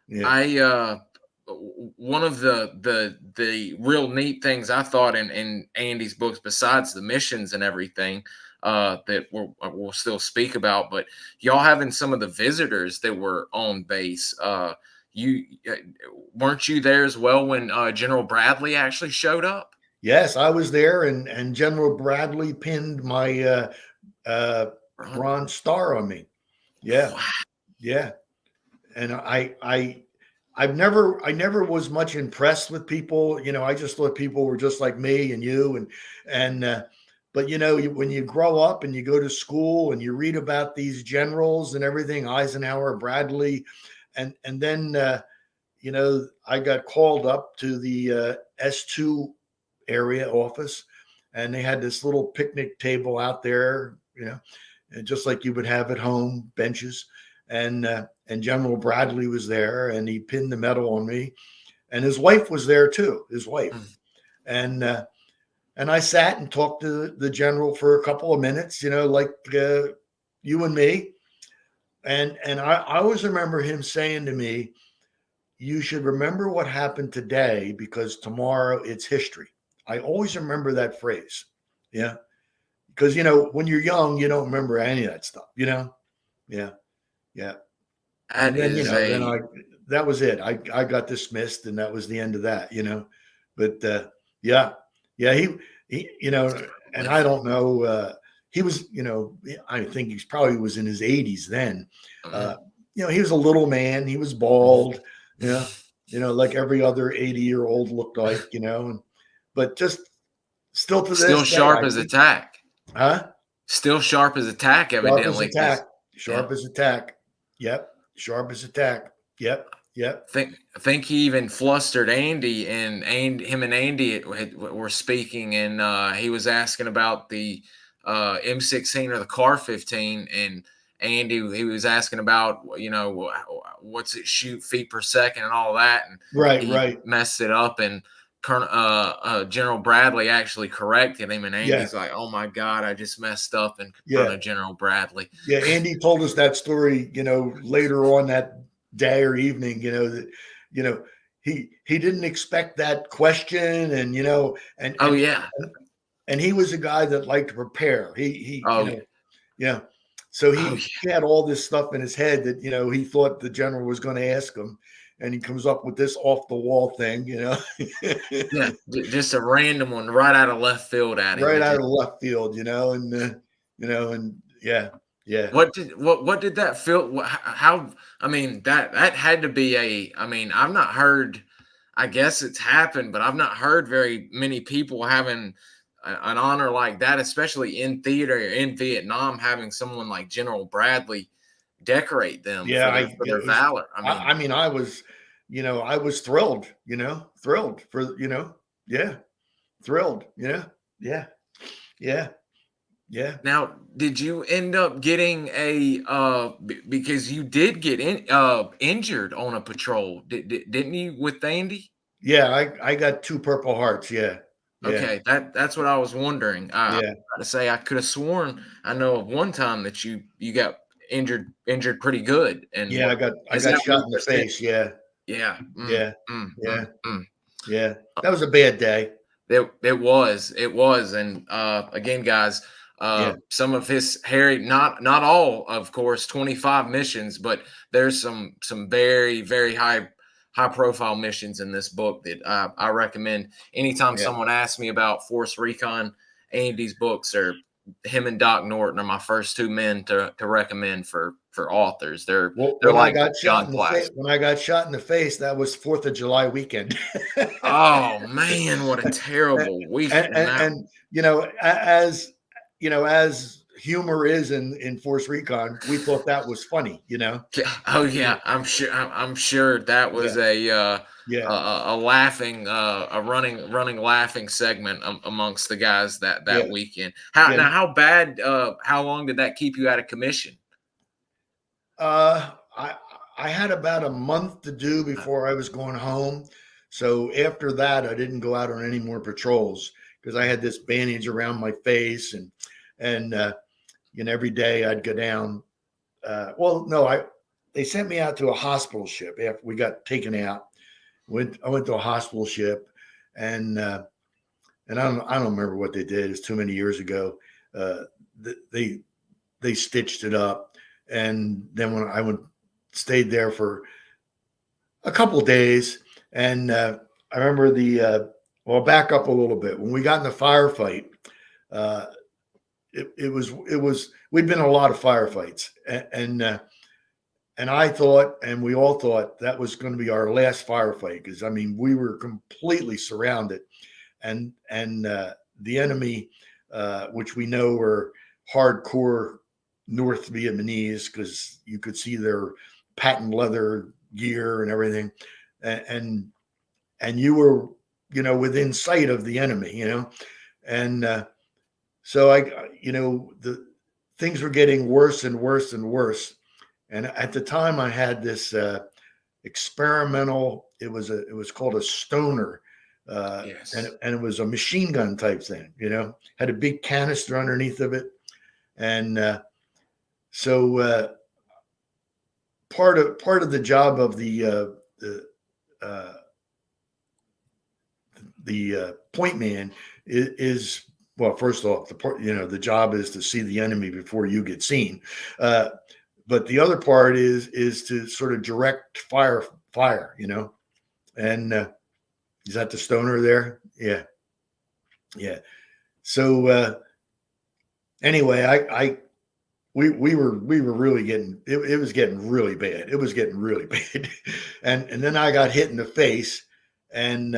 yeah. I one of the real neat things I thought in Andy's books, besides the missions and everything, that we'll still speak about, but y'all having some of the visitors that were on base. You weren't you there as well when General Bradley actually showed up? Yes, I was there, and General Bradley pinned my uh, Right. bronze star on me. Yeah, Wow. yeah. And I never was much impressed with people. I just thought people were just like me and you, and but when you grow up and you go to school and you read about these generals and everything, Eisenhower, Bradley, and then I got called up to the S2 area office, and they had this little picnic table out there, and just like you would have at home, benches, and General Bradley was there, and he pinned the medal on me, and his wife was there too, his wife, Mm. and I sat and talked to the general for a couple of minutes, like you and me, and I always remember him saying to me, "You should remember what happened today because tomorrow it's history." I always remember that phrase. Yeah. Because, when you're young, you don't remember any of that stuff, Yeah. Yeah. And That then, is then a that was it. I got dismissed and that was the end of that. But, yeah. Yeah. And I don't know, he was, I think he probably was in his 80s then. Uh, mm, he was a little man, he was bald, yeah, like every other 80-year-old looked like, but just still to still this day, sharp as attack. huh? Still sharp as attack, Sharp as evidently, because attack. yeah. Sharp as attack. Yep. Sharp as attack. Yep. Yep. I think he even flustered Andy, and him and Andy were speaking, and he was asking about the M16 or the Car 15, and Andy he was asking about what's it shoot feet per second and all that, and Right. he Right. messed it up, and General Bradley actually corrected him, and Yeah. Andy's like, "Oh my God, I just messed up in front Yeah. of General Bradley." Yeah. Andy told us that story, later on that day or evening, that, you know, he didn't expect that question, and and Oh and yeah, and he was a guy that liked to prepare. He oh yeah, yeah. So oh he had all this stuff in his head that he thought the general was going to ask him, and he comes up with this off the wall thing. yeah, just a random one right out of left field at him. Right It out just of left field, and yeah, yeah, what did that feel? How I mean that had to be a. I mean I've not heard. I guess it's happened, but I've not heard very many people having an honor like that, especially in theater or in Vietnam, having someone like General Bradley decorate them yeah. for their valor. I mean, I mean, I was thrilled, thrilled yeah, thrilled, yeah, yeah, yeah. now, did you end up getting a because you did get injured on a patrol, didn't you with Andy? Yeah, I got 2 Purple Hearts. Yeah, yeah, Okay, that's what I was wondering. I was yeah, about to say I could have sworn I know of one time that you got injured pretty good. And yeah. what I is got that shot what in you the said? face. Yeah, Yeah. yeah, yeah, Mm. yeah. That was a bad day. It was, and again, guys, Yeah, some of his Harry, not all, of course, 25 missions, but there's some very very high profile missions in this book that I recommend. Anytime yeah. someone asks me about Force Recon, Andy's books are him and Doc Norton are my first two men to recommend for authors. They're Well, they're like John Class. when I got shot in the face, that was 4th of July weekend. Oh man, what a terrible week! Now. And as as humor is in Force Recon, we thought that was funny. Yeah. Oh Yeah, yeah, I'm sure that was yeah, a yeah, a laughing a running laughing segment amongst the guys that yeah, weekend. How yeah. now? How long did that keep you out of commission? Uh, I I had about a month to do before I was going home. So after that, I didn't go out on any more patrols because I had this bandage around my face, and every day I'd go down. Well, no, I they sent me out to a hospital ship after we got taken out, I went to a hospital ship, and I don't remember what they did. It's too many years ago. Uh, they they stitched it up, and then when I went stayed there for a couple of days, and I remember well, back up a little bit. When we got in the firefight, uh, it was we'd been in a lot of firefights, and I thought, and we all thought that was going to be our last firefight, because I mean we were completely surrounded, and the enemy, which we know were hardcore North Vietnamese, because you could see their patent leather gear and everything, and and you were, within sight of the enemy, and so the things were getting worse and worse and worse. And at the time, I had this experimental. It was called a stoner, Yes. and it was a machine gun type thing. Had a big canister underneath of it, and so part of the job of uh, the point man is, well, first off, the job is to see the enemy before you get seen. But the other part is to sort of direct fire, and is that the stoner there? Yeah. Yeah. So anyway, we were really getting it was getting really bad. It was getting really bad. And then I got hit in the face, and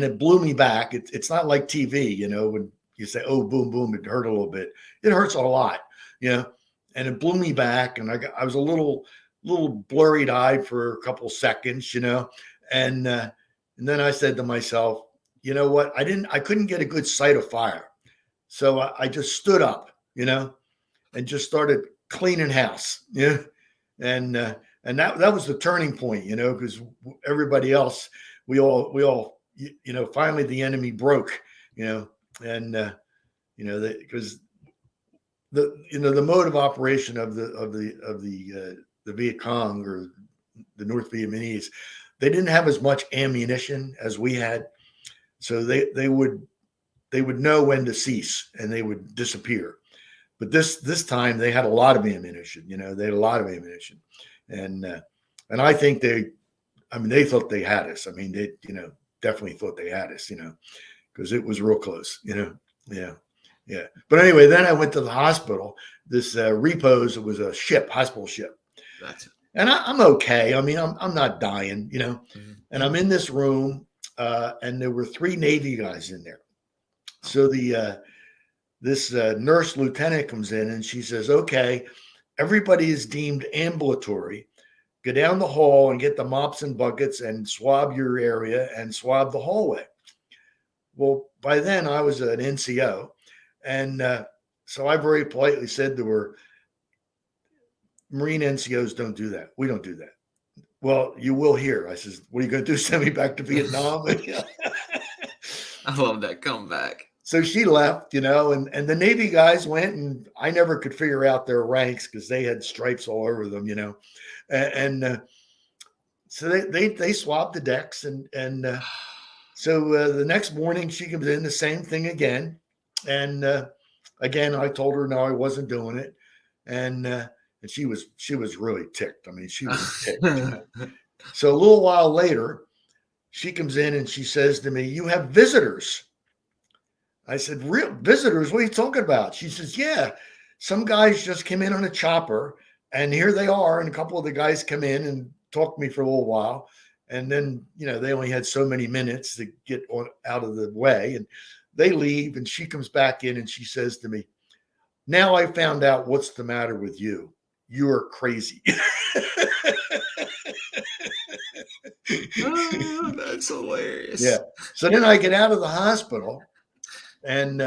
it blew me back. It's not like TV, when you say, oh, boom, boom, it hurt a little bit. It hurts a lot, and it blew me back, and I was a little blurry eyed for a couple seconds, and then I said to myself, you know what? I couldn't get a good sight of fire. So I just stood up, and just started cleaning house. Yeah. And that was the turning point, because everybody else, we all, finally the enemy broke, and, because the mode of operation of the Viet Cong, or the North Vietnamese, they didn't have as much ammunition as we had. So they would know when to cease, and they would disappear. But this time they had a lot of ammunition. They had a lot of ammunition, and I think they thought they had us. I mean, they definitely thought they had us. Because it was real close. Yeah, yeah. But anyway, then I went to the hospital. This Repose, it was a hospital ship. That's it. And I'm okay. I mean, I'm not dying. Mm-hmm. And I'm in this room, and there were 3 Navy guys in there. So this nurse lieutenant comes in, and she says, okay, everybody is deemed ambulatory. Go down the hall and get the mops and buckets and swab your area and swab the hallway. Well, by then I was an NCO. And so I very politely said to her, Marine NCOs don't do that. We don't do that. Well, you will here. I says, what are you going to do? Send me back to Vietnam? I love that comeback. So she left, and the Navy guys went, and I never could figure out their ranks because they had stripes all over them, and so they swapped the decks, and so the next morning she comes in, the same thing again, and again I told her no, I wasn't doing it, and she was really ticked. I mean, she was ticked. So a little while later, she comes in and she says to me, "You have visitors." I said, real visitors? What are you talking about? She says, yeah, some guys just came in on a chopper, and here they are. And a couple of the guys come in and talk to me for a little while. And then, they only had so many minutes to get out of the way. And they leave, and she comes back in and she says to me, now I found out what's the matter with you. You're crazy. Oh, that's hilarious. Yeah. So then I get out of the hospital and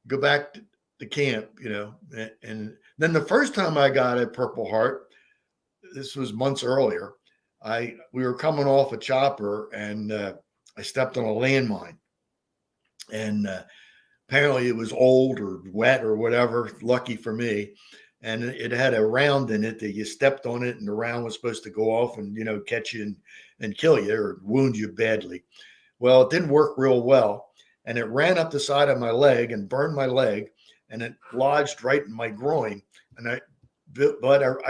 go back to camp, and then the first time I got a Purple Heart, this was months earlier. We were coming off a chopper, and I stepped on a landmine, and apparently it was old or wet or whatever. Lucky for me, and it had a round in it that you stepped on it, and the round was supposed to go off and catch you and kill you or wound you badly. Well, it didn't work real well, and it ran up the side of my leg and burned my leg, and it lodged right in my groin. And I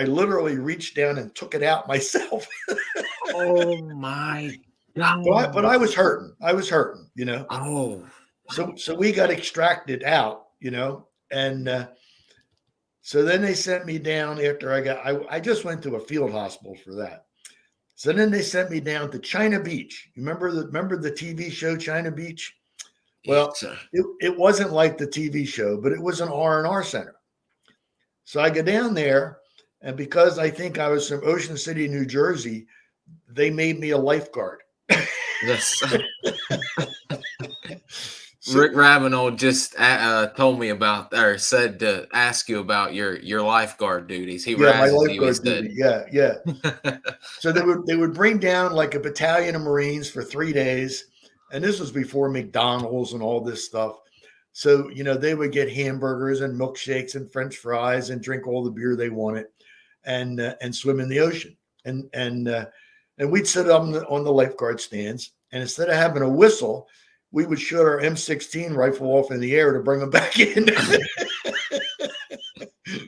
literally reached down and took it out myself. Oh my God. But I was hurting. I was hurting, Oh. So we got extracted out, and so then they sent me down after I just went to a field hospital for that. So then they sent me down to China Beach. You remember the TV show China Beach? Well, it wasn't like the TV show, but it was an R&R center. So I go down there, and because I think I was from Ocean City, New Jersey, they made me a lifeguard. Yes. Rick Ravenel just told me about, or said to ask you about your lifeguard duties. My lifeguard duty. Yeah. So they would bring down like a battalion of Marines for 3 days, and this was before McDonald's and all this stuff. So they would get hamburgers and milkshakes and French fries and drink all the beer they wanted, and swim in the ocean. And we'd sit on the lifeguard stands, and instead of having a whistle, we would shoot our M16 rifle off in the air to bring them back in.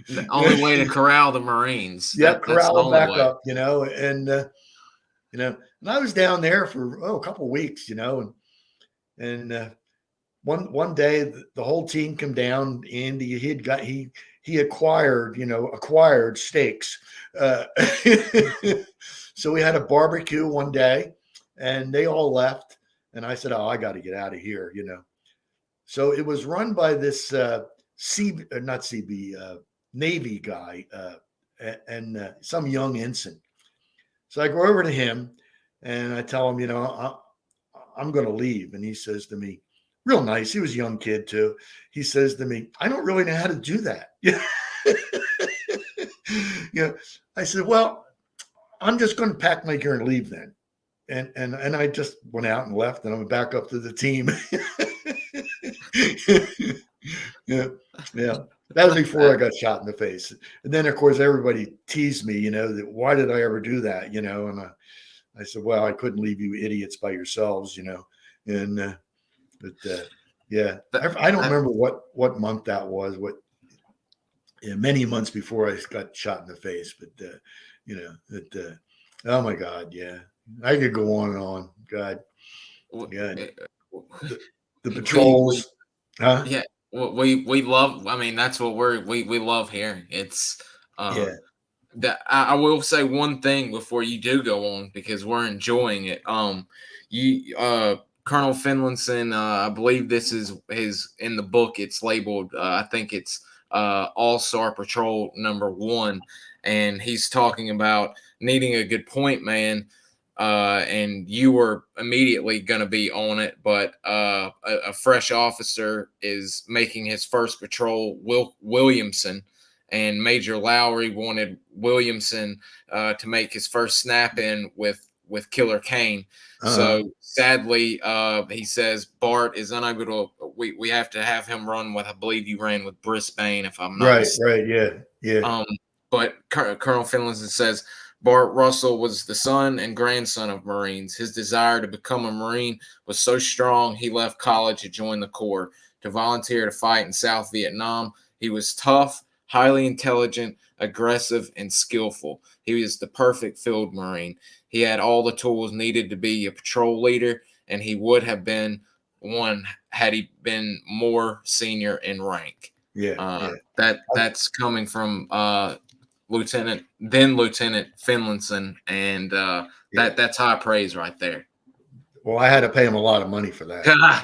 The only way to corral the Marines. Yeah, corral them back up, and I was down there for a couple of weeks, and one day the whole team came down, and he acquired steaks. So we had a barbecue one day, and they all left. And I said, "Oh, I got to get out of here," So it was run by this Navy guy and some young ensign. So I go over to him and I tell him, I'm going to leave. And he says to me, real nice. He was a young kid too. He says to me, "I don't really know how to do that." I said, "Well, I'm just going to pack my gear and leave then." And I just went out and left, and I went back up to the team. Yeah. That was before I got shot in the face. And then, of course, everybody teased me, that why did I ever do that, And I said, "Well, I couldn't leave you idiots by yourselves, And yeah, I don't remember what month that was. Many months before I got shot in the face, but oh my God, yeah. I could go on and on. God. The patrols. Huh? Yeah. We love, I mean, that's what we love hearing. It's that I will say one thing before you do go on, because we're enjoying it. Colonel Finlayson, I believe this is in the book, it's labeled, I think it's All-Star Patrol #1, and he's talking about needing a good point man, and you were immediately going to be on it, but a fresh officer is making his first patrol, Williamson, and Major Lowry wanted Williamson to make his first snap in with Killer Kane. So sadly, he says Bart is unable to. We have to have him run with. I believe you ran with Brisbane, if I'm not mistaken. Right, yeah. But Colonel Finlayson says Bart Russell was the son and grandson of Marines. His desire to become a Marine was so strong he left college to join the Corps to volunteer to fight in South Vietnam. He was tough, highly intelligent, aggressive, and skillful. He was the perfect field Marine. He had all the tools needed to be a patrol leader, and he would have been one had he been more senior in rank. That's coming from Lieutenant Finlayson, and that's high praise right there. Well, I had to pay him a lot of money for that. I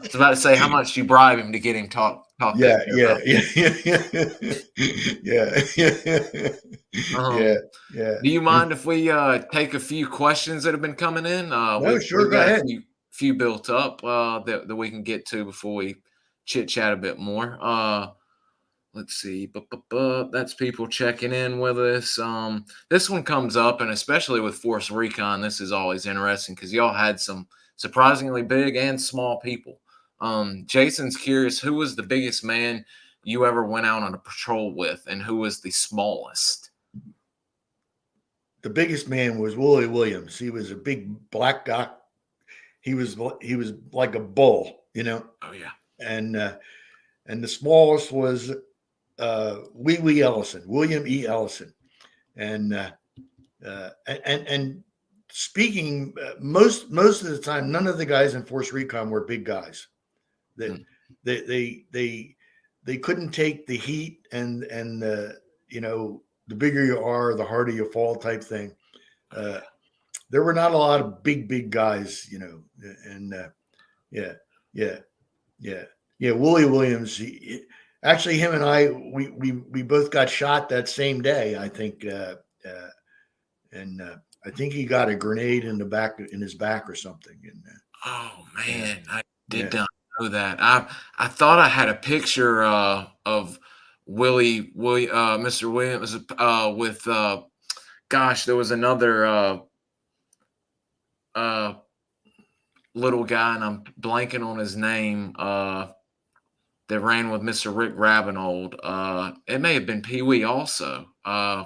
was about to say, how much do you bribe him to get him talk? Yeah. Do you mind if we take a few questions that have been coming in? No, sure, go ahead. A few built up that we can get to before we chit chat a bit more. Let's see. That's people checking in with us. This one comes up, and especially with Force Recon, this is always interesting because y'all had some surprisingly big and small people. Jason's curious, who was the biggest man you ever went out on a patrol with, and who was the smallest? The biggest man was Willie Williams. He was a big black guy. He was like a bull, Oh yeah. and the smallest was Wee Wee Ellison, William E. Ellison, and and speaking most of the time, none of the guys in Force Recon were big guys. That Mm. they couldn't take the heat and the bigger you are, the harder you fall type thing. Oh Uh, yeah. there were not a lot of big guys, and yeah, yeah, yeah, yeah. Willie Williams, actually, him and I, we both got shot that same day, I think, and I think he got a grenade in the back in his back or something. And Oh yeah, man, I did yeah. not know that. I thought I had a picture of Mr. Williams with gosh, there was another uh little guy, and I'm blanking on his name. That ran with Mr. Rick Rabinold. It may have been Pee Wee also. Yeah,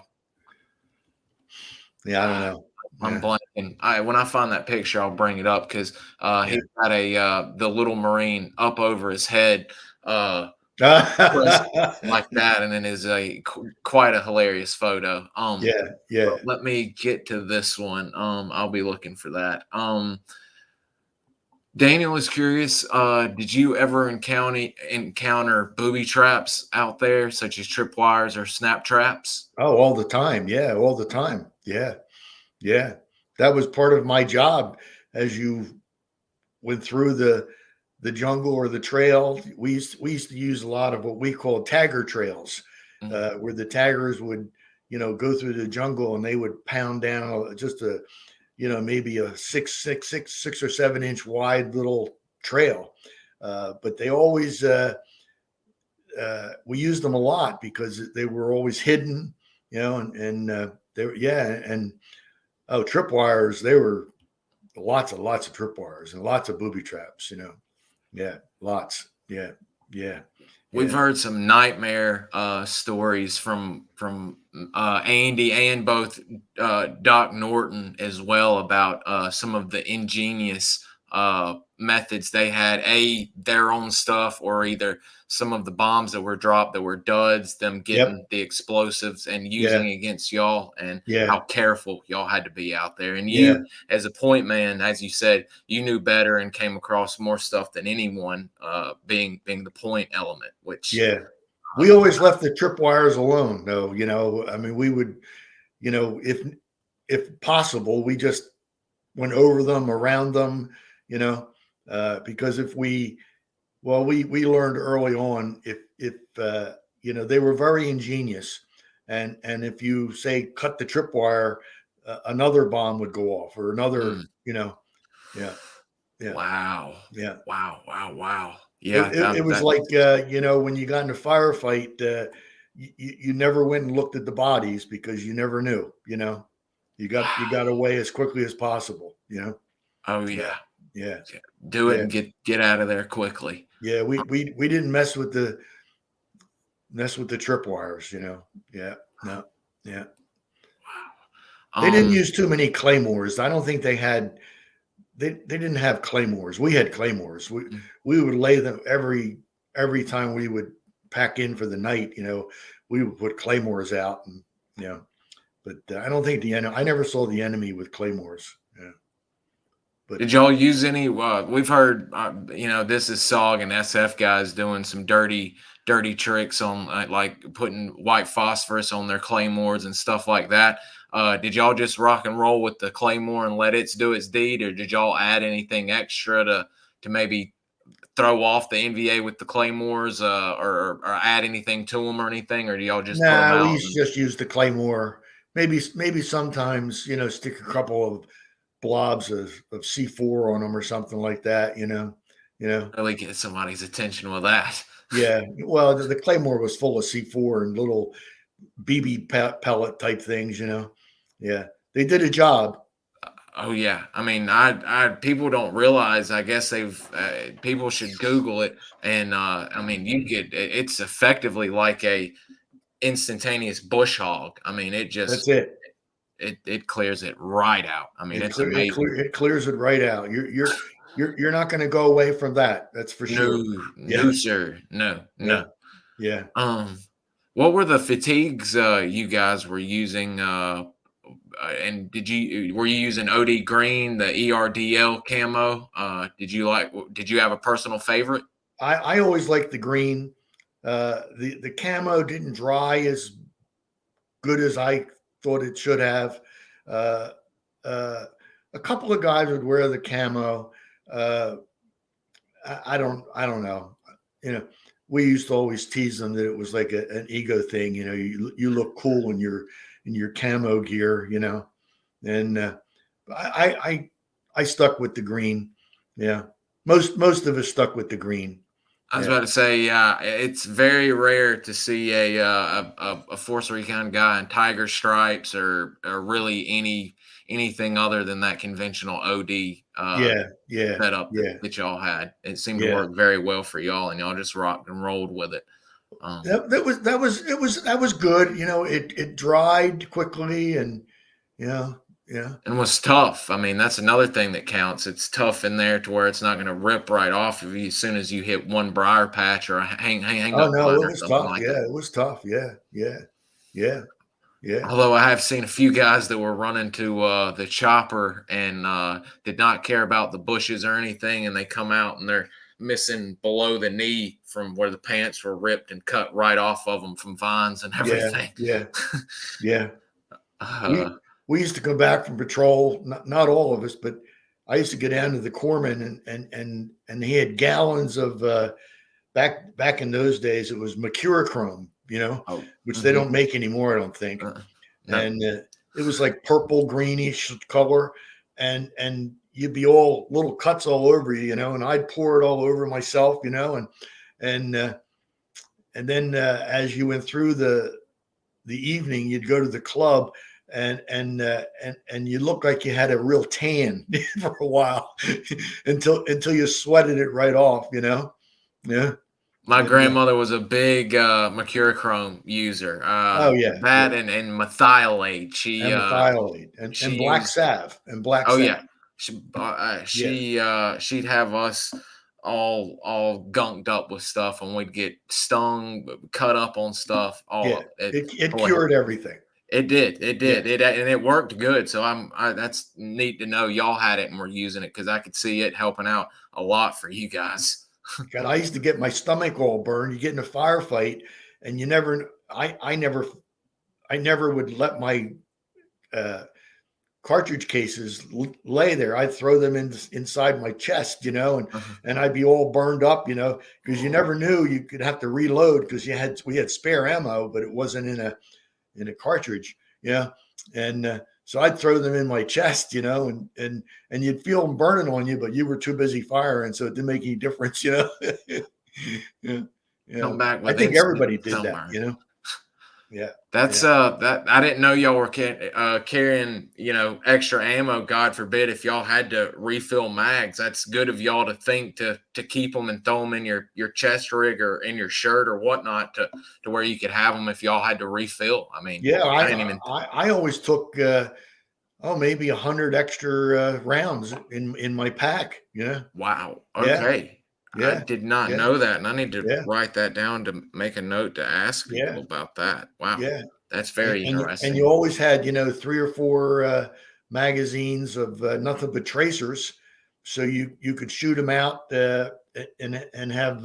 I don't know. I'm Yeah. blanking. When I find that picture, I'll bring it up because Yeah. he had the little Marine up over his head, pressed like that, and it is quite a hilarious photo. Yeah. But Yeah. let me get to this one. I'll be looking for that. Daniel is curious. Did you ever encounter booby traps out there, such as tripwires or snap traps? Oh, all the time. Yeah, all the time. Yeah. Yeah. That was part of my job as you went through the jungle or the trail. We used to use a lot of what we call tagger trails, Mm, where the taggers would, go through the jungle and they would pound down just a, maybe a 6 or 7 inch wide little trail. But they always, we used them a lot because they were always hidden, and they were, yeah. And oh, tripwires, they were lots of tripwires and lots of booby traps, yeah, lots. Yeah, yeah, We've yeah. heard some nightmare stories from Andy and both Doc Norton as well about some of the ingenious methods they had. Their own stuff, or either some of the bombs that were dropped that were duds, them Yep. getting the explosives and Yeah. using against y'all, and Yeah. how careful y'all had to be out there. And Yeah. you, as a point man, as you said, you knew better and came across more stuff than anyone, being the point element, which Yeah. We always left the tripwires alone, though. I mean, we would, if possible, we just went over them, around them, because if we learned early on, if they were very ingenious, and if you say cut the tripwire, another bomb would go off, or another, mm, yeah, yeah, wow, yeah. wow. It, Yeah, it, it was that like when you got in a firefight, you never went and looked at the bodies because you never knew. You got away as quickly as possible. oh Yeah, yeah, yeah, yeah. Do it yeah, and get out of there quickly. yeah. We didn't mess with the tripwires. Yeah, no, yeah. They didn't Um, use too many claymores. I don't think they had. They didn't have claymores. We had claymores. We mm, we would lay them every time we would pack in for the night. We would put claymores out, and but I don't think the enemy. I never saw the enemy with claymores. Yeah, but did y'all use any? We've heard, this is SOG and SF guys doing some dirty tricks on like putting white phosphorus on their claymores and stuff like that. Did y'all just rock and roll with the claymore and let it do its deed, or did y'all add anything extra to maybe throw off the NVA with the claymores, or add anything to them or anything, or do y'all just put them nah, we out used and to just use the claymore. Maybe sometimes stick a couple of blobs of C4 on them or something like that. You know. really get somebody's attention with that? Yeah. Well, the claymore was full of C4 and little BB pellet type things. Yeah, they did a job. Oh yeah, I mean, people don't realize. I guess people should Google it, and I mean, it's effectively like a instantaneous bush hog. I mean, That's it. it clears it right out. I mean, it's amazing. It clears it right out. You're not going to go away from that. That's for No, sure. Yeah, no, sir, no, yeah, no. yeah. Um, what were the fatigues you guys were using? And were you using OD green, the ERDL camo? Did you have a personal favorite? I always liked the green. The camo didn't dry as good as I thought it should have. Uh, uh, a couple of guys would wear the camo. Uh, I don't know. You know, we used to always tease them that it was like an ego thing. You know, you look cool in your camo gear. You know, and I stuck with the green. Yeah, most of us stuck with the green. I was Yeah, about to say, it's very rare to see a Force Recon guy in tiger stripes or really anything other than that conventional OD yeah, yeah, setup yeah. that y'all had. It seemed to Yeah, work very well for y'all, and y'all just rocked and rolled with it. that was good. You know, it dried quickly, and yeah, yeah. And was tough. I mean, that's another thing that counts. It's tough in there to where it's not going to rip right off of you as soon as you hit one briar patch or a hang Oh up no, line it or was something tough. like that. Yeah, it was tough. Yeah, yeah, yeah, yeah, Although I have seen a few guys that were running to the chopper and did not care about the bushes or anything, and they come out and they're missing below the knee from where the pants were ripped and cut right off of them from vines and yeah, everything. yeah, yeah. uh, We used to come back from patrol. Not all of us, but I used to go down to the corpsman, and he had gallons of back in those days. It was mercurochrome, you know, oh, which they mhm, don't make anymore. I don't think. no. And it was like purple greenish color, and you'd be all little cuts all over you, you know, and I'd pour it all over myself, you know, and and then as you went through the evening, you'd go to the club. And you looked like you had a real tan for a while until you sweated it right off, you know. Yeah. My And grandmother was a big mercurochrome user. oh yeah, That yeah. and methylate. And methylate She and black used. salve and black Oh salve. yeah, Yeah, she'd have us all gunked up with stuff, and we'd get stung, cut up on stuff. yeah. All it, It boy, cured everything. it Yeah. did, and it worked good. So that's neat to know y'all had it and were using it because I could see it helping out a lot for you guys. God, I used to get my stomach all burned. You get in a firefight, and you never. I never would let my uh, cartridge cases lay there. I'd throw them inside my chest, you know, and I'd be all burned up, you know, because you never knew you could have to reload because we had spare ammo, but it wasn't in a cartridge, yeah. And so I'd throw them in my chest, you know, and you'd feel them burning on you, but you were too busy firing, so it didn't make any difference, you know. Yeah, yeah. Come back I with think instant everybody did that, sunburn. you know. Yeah, That's yeah, that I didn't know y'all were carrying, extra ammo. God forbid if y'all had to refill mags. That's good of y'all to think to keep them and throw them in your chest rig or in your shirt or whatnot to where you could have them if y'all had to refill. I mean, yeah. I didn't even. I always took maybe 100 extra rounds in my pack. Yeah, Wow. yeah, Okay. I yeah, did not yeah, know that, and I need to yeah, write that down to make a note to ask yeah, people about that. Wow, yeah. that's very And you interesting. always had, you know, three or four magazines of nothing but tracers, so you could shoot them out and have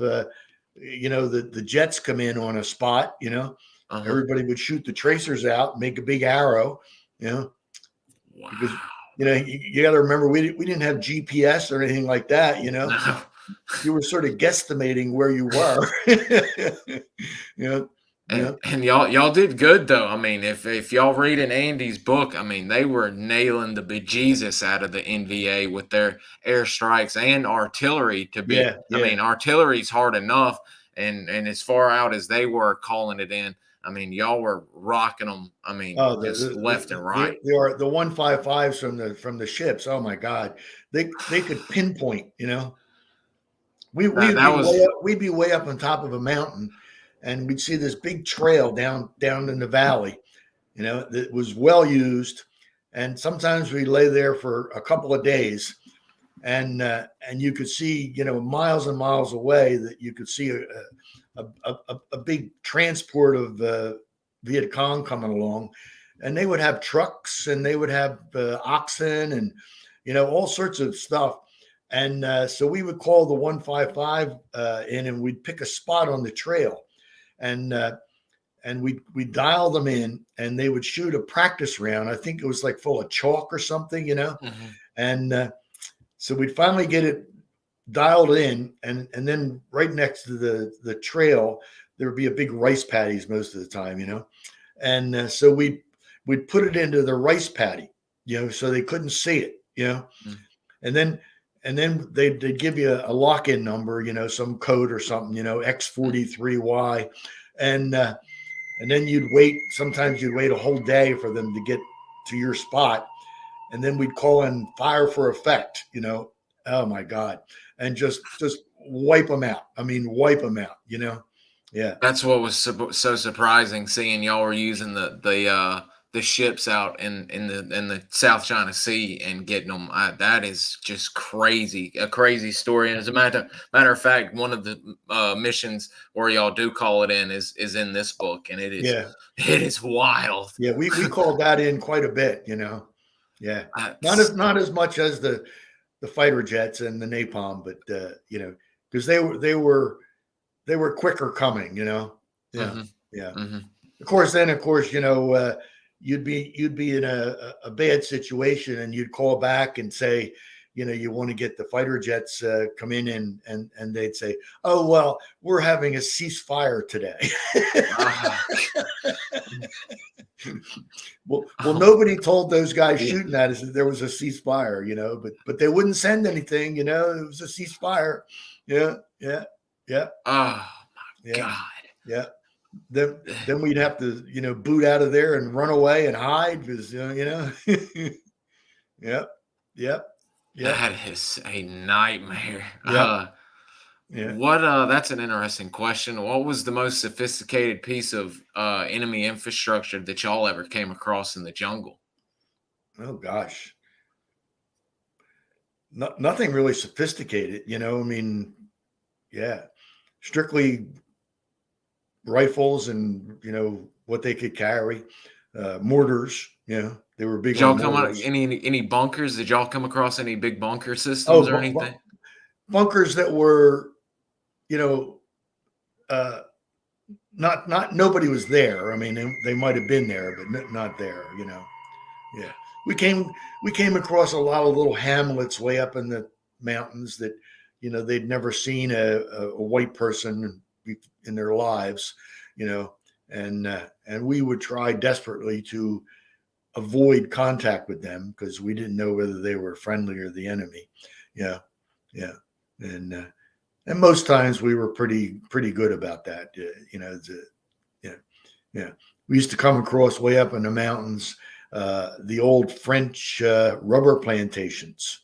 you know the jets come in on a spot. You know, Uh-huh. everybody would shoot the tracers out, make a big arrow. You know, because Wow. you know you got to remember we didn't have GPS or anything like that. You know, No. you were sort of guesstimating where you were. You know, And yeah, and y'all did good though. I mean, if y'all read in Andy's book, I mean, they were nailing the bejesus out of the NVA with their airstrikes and artillery to be. yeah, I yeah, mean, artillery's hard enough, and as far out as they were calling it in, I mean, y'all were rocking them. I mean, Oh, just left and right. they are the 155s from the ships. Oh my God, they could pinpoint. That was We'd be way up on top of a mountain, and we'd see this big trail down in the valley. That was well used, and sometimes we lay there for a couple of days, and you could see miles and miles away that you could see a big transport of Viet Cong coming along, and they would have trucks and they would have oxen and all sorts of stuff. And so we would call the 155 in, and we'd pick a spot on the trail, and we dial them in, and they would shoot a practice round. I think it was like full of chalk or something, mm-hmm. and so we'd finally get it dialed in, and then right next to the trail there would be a big rice paddies most of the time, and so we'd put it into the rice paddy, so they couldn't see it, Mm-hmm. and then they'd give you a lock-in number, some code or something, X43Y, and then sometimes you'd wait a whole day for them to get to your spot, and then we'd call in fire for effect, oh my God, and just wipe them out. I mean, wipe them out, yeah. That's what was so surprising, seeing y'all were using the ships out in the South China Sea and getting them. That is just crazy, a crazy story. And as a matter of fact, one of the missions where y'all do call it in is in this book, and it is wild. Yeah, we called that in quite a bit, Yeah, not as much as the fighter jets and the napalm, but because they were quicker coming, Yeah, mm-hmm. Yeah. Mm-hmm. Of course, you'd be in a bad situation, and you'd call back and say, you want to get the fighter jets come in, and they'd say, oh, well, we're having a ceasefire today. Well, nobody told those guys shooting that is that there was a ceasefire, but they wouldn't send anything, it was a ceasefire. Yeah. Oh my God. Yeah. Then we'd have to, boot out of there and run away and hide because, Yep. That is a nightmare. Yeah. That's an interesting question. What was the most sophisticated piece of enemy infrastructure that y'all ever came across in the jungle? Oh gosh. Nothing really sophisticated, I mean, yeah. Strictly rifles and, what they could carry. Mortars, they were big Did y'all on come out mortars. any bunkers? Did y'all come across any big bunker systems or Oh, anything? bunkers that were, not nobody was there. I mean, they might have been there, but not there. Yeah, we came across a lot of little hamlets way up in the mountains that they'd never seen a white person in their lives. And we would try desperately to avoid contact with them because we didn't know whether they were friendly or the enemy. Yeah, and most times we were pretty good about that. Yeah. We used to come across way up in the mountains the old French rubber plantations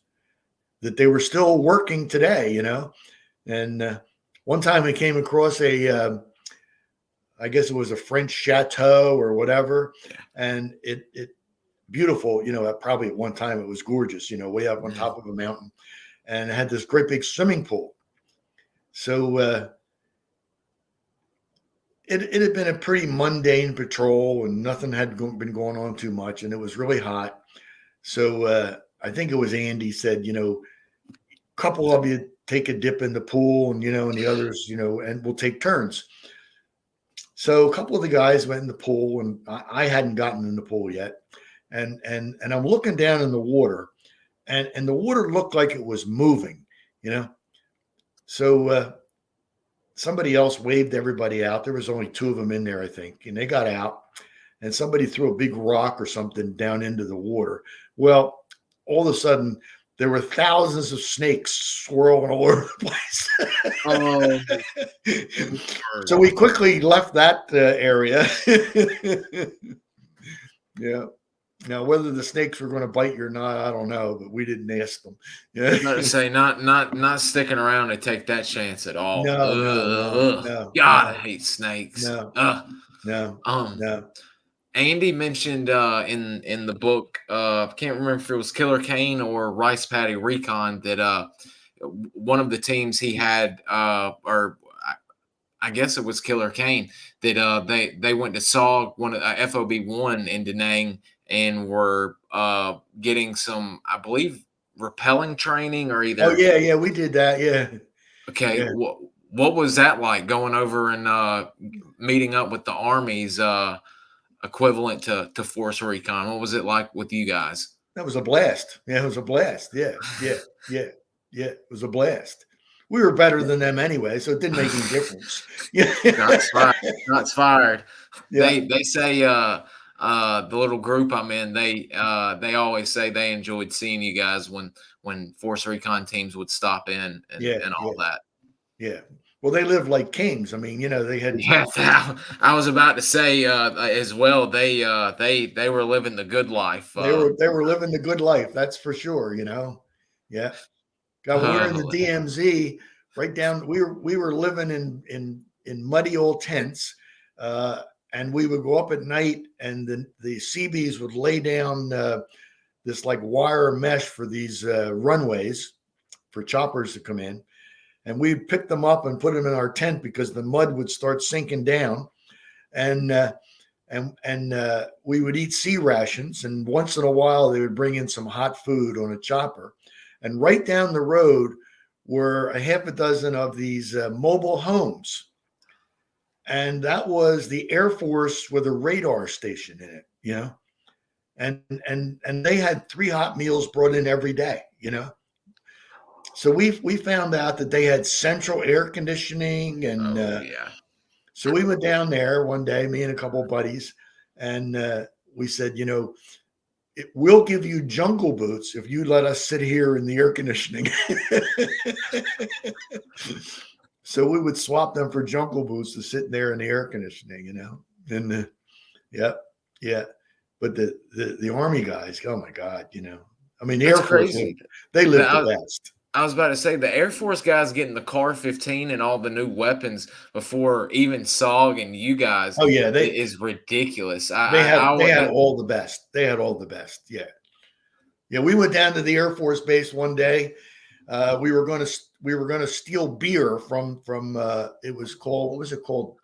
that they were still working today. And one time we came across I guess it was a French chateau or whatever, and it beautiful. Probably at one time it was gorgeous. Way up on top of a mountain, and it had this great big swimming pool. So it had been a pretty mundane patrol, and nothing had been going on too much, and it was really hot. So I think it was Andy said, a couple of you take a dip in the pool, and and the others, and we'll take turns. So a couple of the guys went in the pool, and I hadn't gotten in the pool yet, and I'm looking down in the water, and the water looked like it was moving, So somebody else waved everybody out. There was only two of them in there, I think, and they got out, and somebody threw a big rock or something down into the water. Well, all of a sudden, there were thousands of snakes swirling all over the Oh, place. So we quickly left that area. Yeah. Now, whether the snakes were going to bite you or not, I don't know, but we didn't ask them. Yeah. I'm about to say not sticking around to take that chance at all. No, no, no, Ugh. no, God, I no, hate snakes. no, Ugh. no, Um, no. Andy mentioned in the book, I can't remember if it was Killer Kane or Rice Patty Recon, that one of the teams he had, or I guess it was Killer Kane, that they went to saw one of FOB1 in Da Nang and were getting some, I believe, rappelling training or Oh either. yeah, yeah, we did that. Yeah, Okay, yeah. what was that like going over and meeting up with the Army's equivalent to Force Recon? What was it like with you guys? That was a blast. Yeah, it was a blast. Yeah, yeah, yeah, yeah. It was a blast. We were better than them anyway, so it didn't make any difference. Yeah, Shots fired. Shots fired. yeah, They say the little group I'm in, they always say they enjoyed seeing you guys when Force Recon teams would stop in yeah, and yeah, all that. yeah. Well, they lived like kings. I mean, they had. Yeah, I was about to say as well. They were living the good life. They were living the good life. That's for sure. Yeah. God, when we were in the Uh, DMZ, right down, we were living in muddy old tents, and we would go up at night, and the CBs would lay down this like wire mesh for these runways for choppers to come in, and we'd pick them up and put them in our tent because the mud would start sinking down, and we would eat sea rations, and once in a while they would bring in some hot food on a chopper, and right down the road were a half a dozen of these mobile homes, and that was the Air Force with a radar station in it. And they had 3 hot meals brought in every day. So we found out that they had central air conditioning, and oh yeah. so we went down there one day, me and a couple of buddies, and we said, we'll give you jungle boots if you let us sit here in the air conditioning. So we would swap them for jungle boots to sit there in the air conditioning. And yeah, yeah. But the Army guys, oh my God, I mean, the That's Air Force, crazy. they live the I, best. I was about to say the Air Force guys getting the Car 15 and all the new weapons before even SOG and you guys Oh yeah, is ridiculous. they had all the best. They had all the best. Yeah. Yeah, we went down to the Air Force base one day. We were going to steal beer from it was called, what was it called?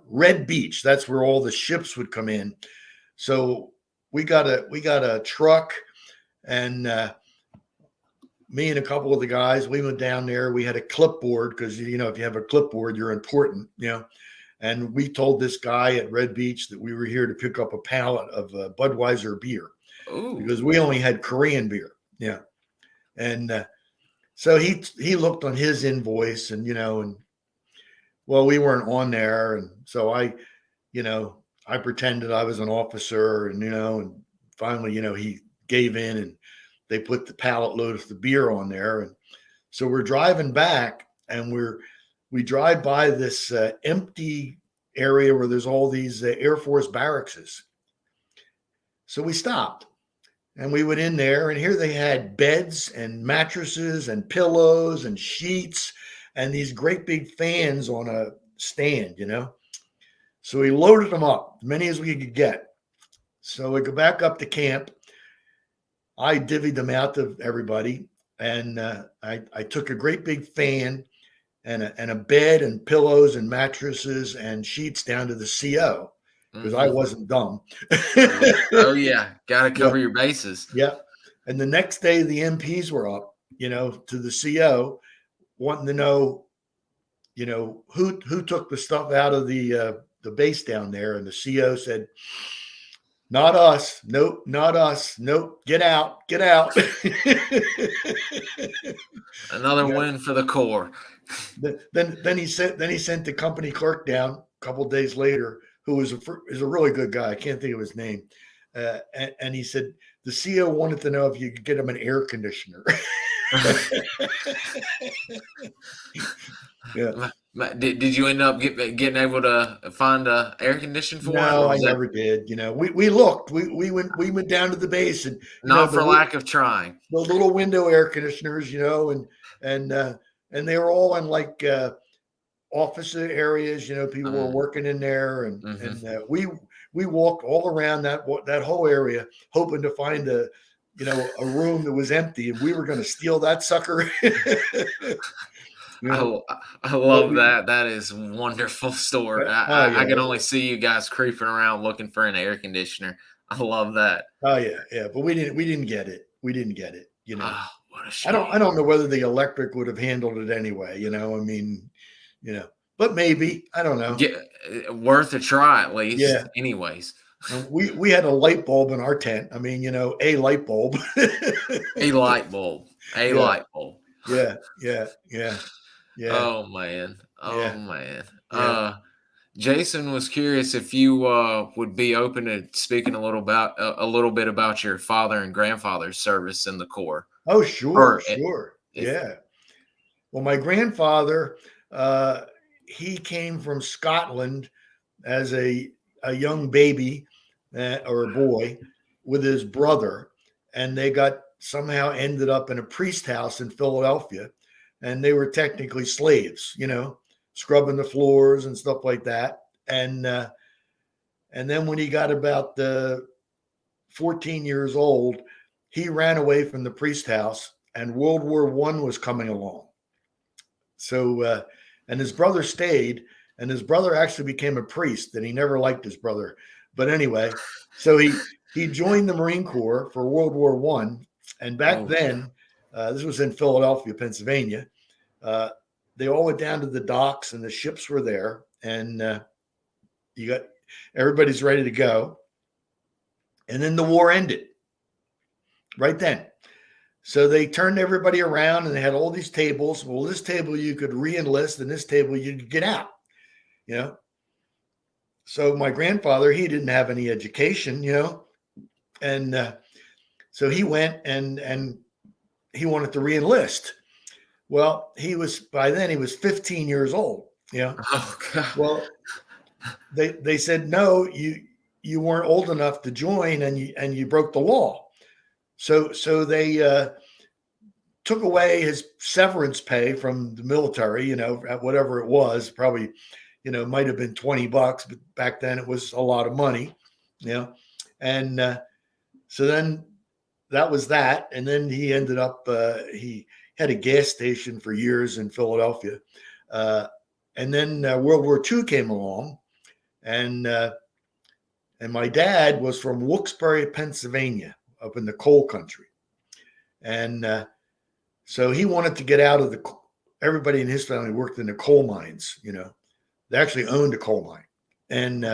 Red Beach. That's where all the ships would come in. So we got a truck, and me and a couple of the guys, we went down there. We had a clipboard because if you have a clipboard, you're important. And we told this guy at Red Beach that we were here to pick up a pallet of Budweiser beer. Ooh. Because we only had Korean beer. Yeah. And so he looked on his invoice, and well, we weren't on there. And so I pretended I was an officer, and finally, he gave in, and they put the pallet load of the beer on there. And so we're driving back, and we drive by this empty area where there's all these Air Force barracks. So we stopped. And we went in there, and here they had beds and mattresses and pillows and sheets and these great big fans on a stand. So we loaded them up, as many as we could get. So we go back up to camp. I divvied them out to everybody, and I took a great big fan and a bed and pillows and mattresses and sheets down to the CO, because I wasn't dumb. Oh yeah, got to cover your bases. Yeah. And the next day, the MPs were up, to the CO, wanting to know, who took the stuff out of the base down there. And the CO said, "Not us. Nope. Not us. Nope. Get out. Get out." Another win for the Corps. Then he sent the company clerk down a couple of days later, who is a really good guy. I can't think of his name. And he said, the CO wanted to know if you could get him an air conditioner. Yeah. Did you end up getting able to find a air condition for him, or No, I was that never did. We looked. We went down to the base, and not for lack of trying? the little window air conditioners, and and they were all in like office areas. People were working in there, Mhm. and we walked all around that whole area, hoping to find a room that was empty, and we were going to steal that sucker. you know, I, I but love we, that. That is a wonderful story. oh I yeah, can only see you guys creeping around looking for an air conditioner. I love that. oh yeah, yeah. But we didn't get it. We didn't get it. Oh, what a I shame. don't know whether the electric would have handled it anyway. I mean, but maybe I don't know. Get, worth a try at Yeah. least. Anyways, And we had a light bulb in our tent. I mean, a light bulb. a light bulb. A Yeah, light bulb. yeah, yeah, yeah, yeah, Oh man. Oh yeah, man. yeah. Jason was curious if you would be open to speaking a little bit about your father and grandfather's service in the Corps, Oh, sure, or sure. if Yeah. Well, my grandfather, uh, he came from Scotland as a young baby or a boy with his brother, and they got somehow ended up in a priest house in Philadelphia, and they were technically slaves, scrubbing the floors and stuff like that. And then when he got about 14 years old, he ran away from the priest house, and World War One was coming along. So, and his brother stayed, and his brother actually became a priest, and he never liked his brother. But anyway, so he joined the Marine Corps for World War One, and back oh then, this was in Philadelphia, Pennsylvania. Uh, they all went down to the docks, and the ships were there, and you got everybody's ready to go, and then the war ended right then. So they turned everybody around and they had all these tables. Well, this table you could re-enlist, and this table you could get out. You know. So my grandfather, he didn't have any education, and so he went and he wanted to re-enlist. Well, by then he was 15 years old. oh god. Well, they said no, you weren't old enough to join, and you broke the law. So they took away his severance pay from the military, at whatever it was, probably, might have been $20, but back then it was a lot of money, and so then that was that. And then he ended up, he had a gas station for years in Philadelphia. And then World War II came along, and my dad was from Wilkes-Barre, Pennsylvania, up in the coal country. And so he wanted to get out of everybody in his family worked in the coal mines, they actually owned a coal mine. And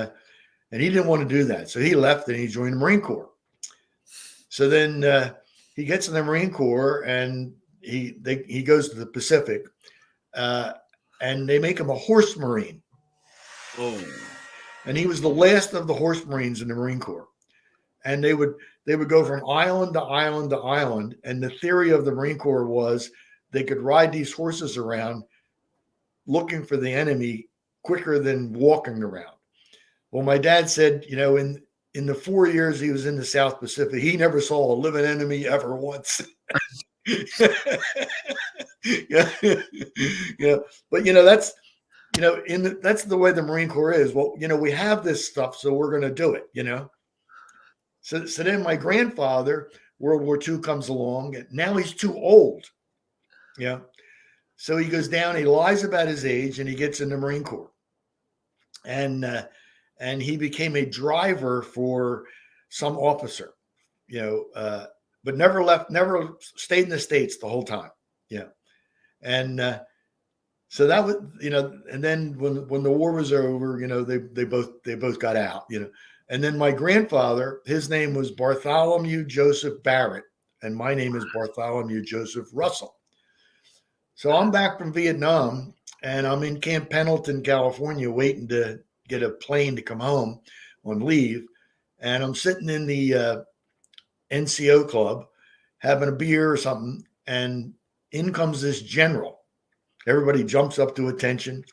he didn't want to do that. So he left and he joined the Marine Corps. So then he gets in the Marine Corps, and he goes to the Pacific, and they make him a horse Marine. Oh. And he was the last of the horse Marines in the Marine Corps. And they would go from island to island to island. And the theory of the Marine Corps was they could ride these horses around looking for the enemy quicker than walking around. Well, my dad said, in the 4 years he was in the South Pacific, he never saw a living enemy ever once. yeah. Yeah. But that's that's the way the Marine Corps is. Well, we have this stuff, so we're going to do it, So then my grandfather, World War II comes along, and now he's too old. Yeah. So he goes down, he lies about his age, and he gets in the Marine Corps. And he became a driver for some officer, but never stayed in the States the whole time. Yeah. And so that was, and then when the war was over, they both got out, And then my grandfather, his name was Bartholomew Joseph Barrett, and my name is Bartholomew Joseph Russell. So I'm back from Vietnam, and I'm in Camp Pendleton, California, waiting to get a plane to come home on leave. And I'm sitting in the NCO club having a beer or something, and in comes this general. Everybody jumps up to attention,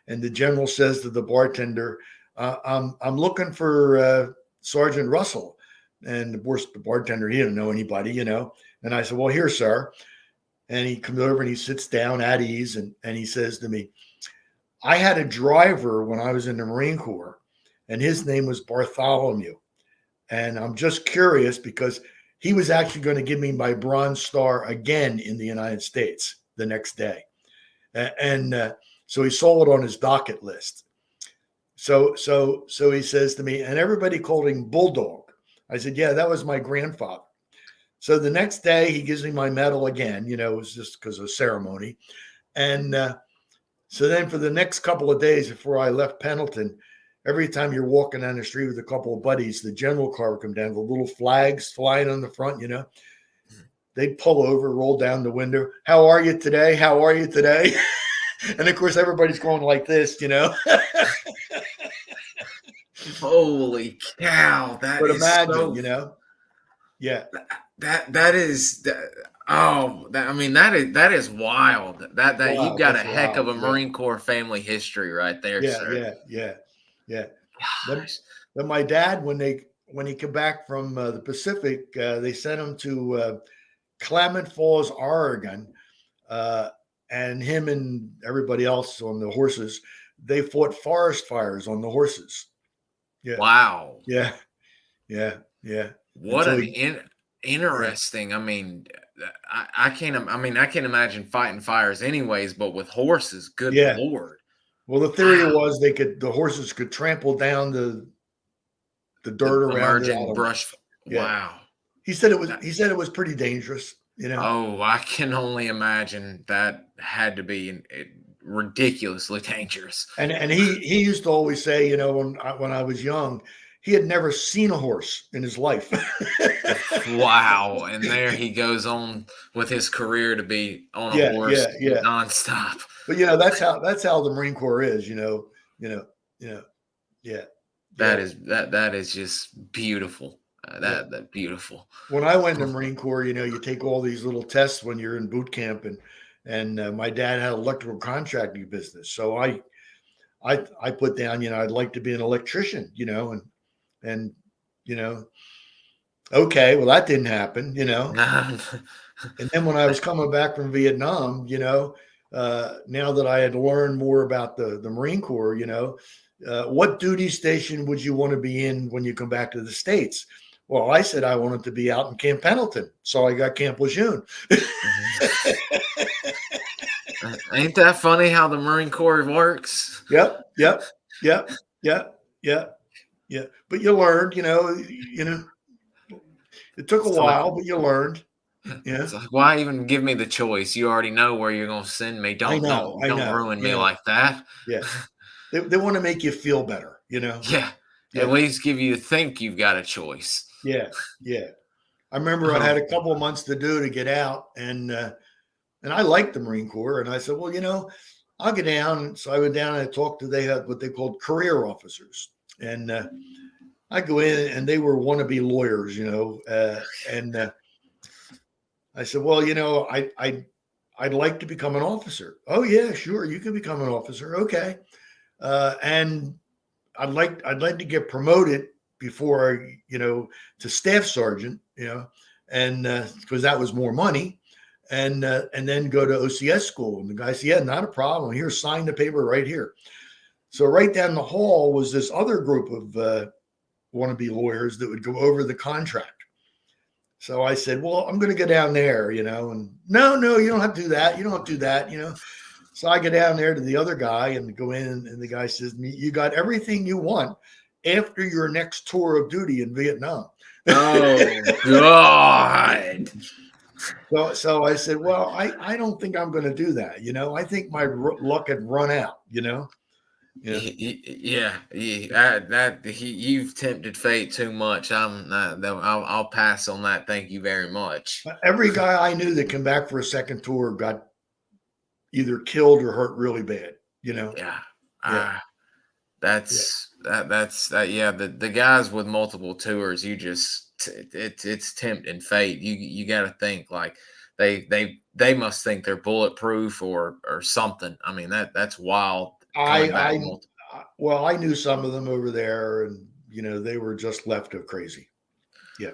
and the general says to the bartender, I'm looking for Sergeant Russell. And of course, the bartender, he didn't know anybody, you know. And I said, well, here, sir. And he comes over and he sits down at ease, and he says to me, I had a driver when I was in the Marine Corps, and his name was Bartholomew. And I'm just curious because he was actually going to give me my Bronze Star again in the United States the next day. And so he saw it on his docket list. So he says to me, and everybody called him Bulldog. I said, yeah, that was my grandfather. So the next day he gives me my medal again. You know, it was just because of ceremony. And so then for the next couple of days before I left Pendleton, every time you're walking down the street with a couple of buddies, the general car would come down, the little flags flying on the front, you know. They'd pull over, roll down the window. How are you today? How are you today? And of course, everybody's going like this, you know. Holy cow! That But is imagine, so. you know. Yeah. That is. Oh, I mean that is wild. That you've Wow, got a that's heck of wild. a Yeah. Marine Corps family history right there, Yeah. sir. Yeah. Yeah. Yeah. Then, Gosh. then my dad, when he came back from the Pacific, they sent him to Klamath Falls, Oregon, uh, and him and everybody else on the horses, they fought forest fires on the horses. Yeah, Wow. yeah, yeah, yeah. What Until an he, yeah, interesting. I mean, I can't. I mean, I can imagine fighting fires anyways, but with horses, good yeah. lord. Well, the theory Wow. was the horses could trample down the The dirt around it. I emerging don't know. brush. Yeah, Wow. That, he said it was pretty dangerous. You know. oh, I can only imagine that had to be ridiculously dangerous. And he used to always say, you know, when I was young, he had never seen a horse in his life. Wow. And there he goes on with his career to be on a Yeah, horse yeah, yeah. nonstop. But you know, that's how the Marine Corps is. You know, you know. Yeah, yeah, That is just beautiful. yeah. That beautiful. When I went in the Marine Corps, you know, you take all these little tests when you're in boot camp, and my dad had electrical contracting business, so I put down, you know, I'd like to be an electrician, you know, and you know, okay, well that didn't happen, you know. And then when I was coming back from Vietnam, you know, now that I had learned more about the Marine Corps, you know, what duty station would you want to be in when you come back to the States? Well, I said I wanted to be out in Camp Pendleton, so I got Camp Lejeune. Ain't that funny how the Marine Corps works? Yep, yep, yep, yep, yep, yeah. But you learned, you know, it took a It's like while, but you learned. Yeah, it's like, why even give me the choice? You already know where you're gonna send me. I Don't know. ruin me Yeah, like that. yeah. They want to make you feel better, you know. Yeah. At Yeah, least give you think you've got a choice. yeah, yeah. I remember I had Oh, a couple of months to do to get out, and I liked the Marine Corps, and I said, well, you know, I'll get down. So I went down and I talked to they had what they called career officers, and I go in, and they were wannabe lawyers, you know, and I said, well, you know, I'd like to become an officer. Oh yeah, sure, you can become an officer. Okay, and I'd like to get promoted before you know, to staff sergeant, you know, and because that was more money, and then go to OCS school. And the guy said, yeah, not a problem. Here, sign the paper right here. So right down the hall was this other group of wannabe lawyers that would go over the contract. So I said, well, I'm going to go down there, you know, and no, you don't have to do that. You don't have to do that, you know. So I go down there to the other guy and go in, and the guy says to me, you got everything you want after your next tour of duty in Vietnam. oh God. So I said, well, I don't think I'm going to do that. You know, I think my luck had run out, you know. Yeah. Yeah, you've tempted fate too much. I'm not. I'll pass on that. Thank you very much. Every guy I knew that came back for a second tour got either killed or hurt really bad, you know. Yeah, Yeah. Yeah. that's that. That's that. Yeah, the guys with multiple tours, you just it's tempting fate. You got to think like they must think they're bulletproof or something. I mean that's wild coming back. I well, I knew some of them over there, and they were just left of crazy. Yeah,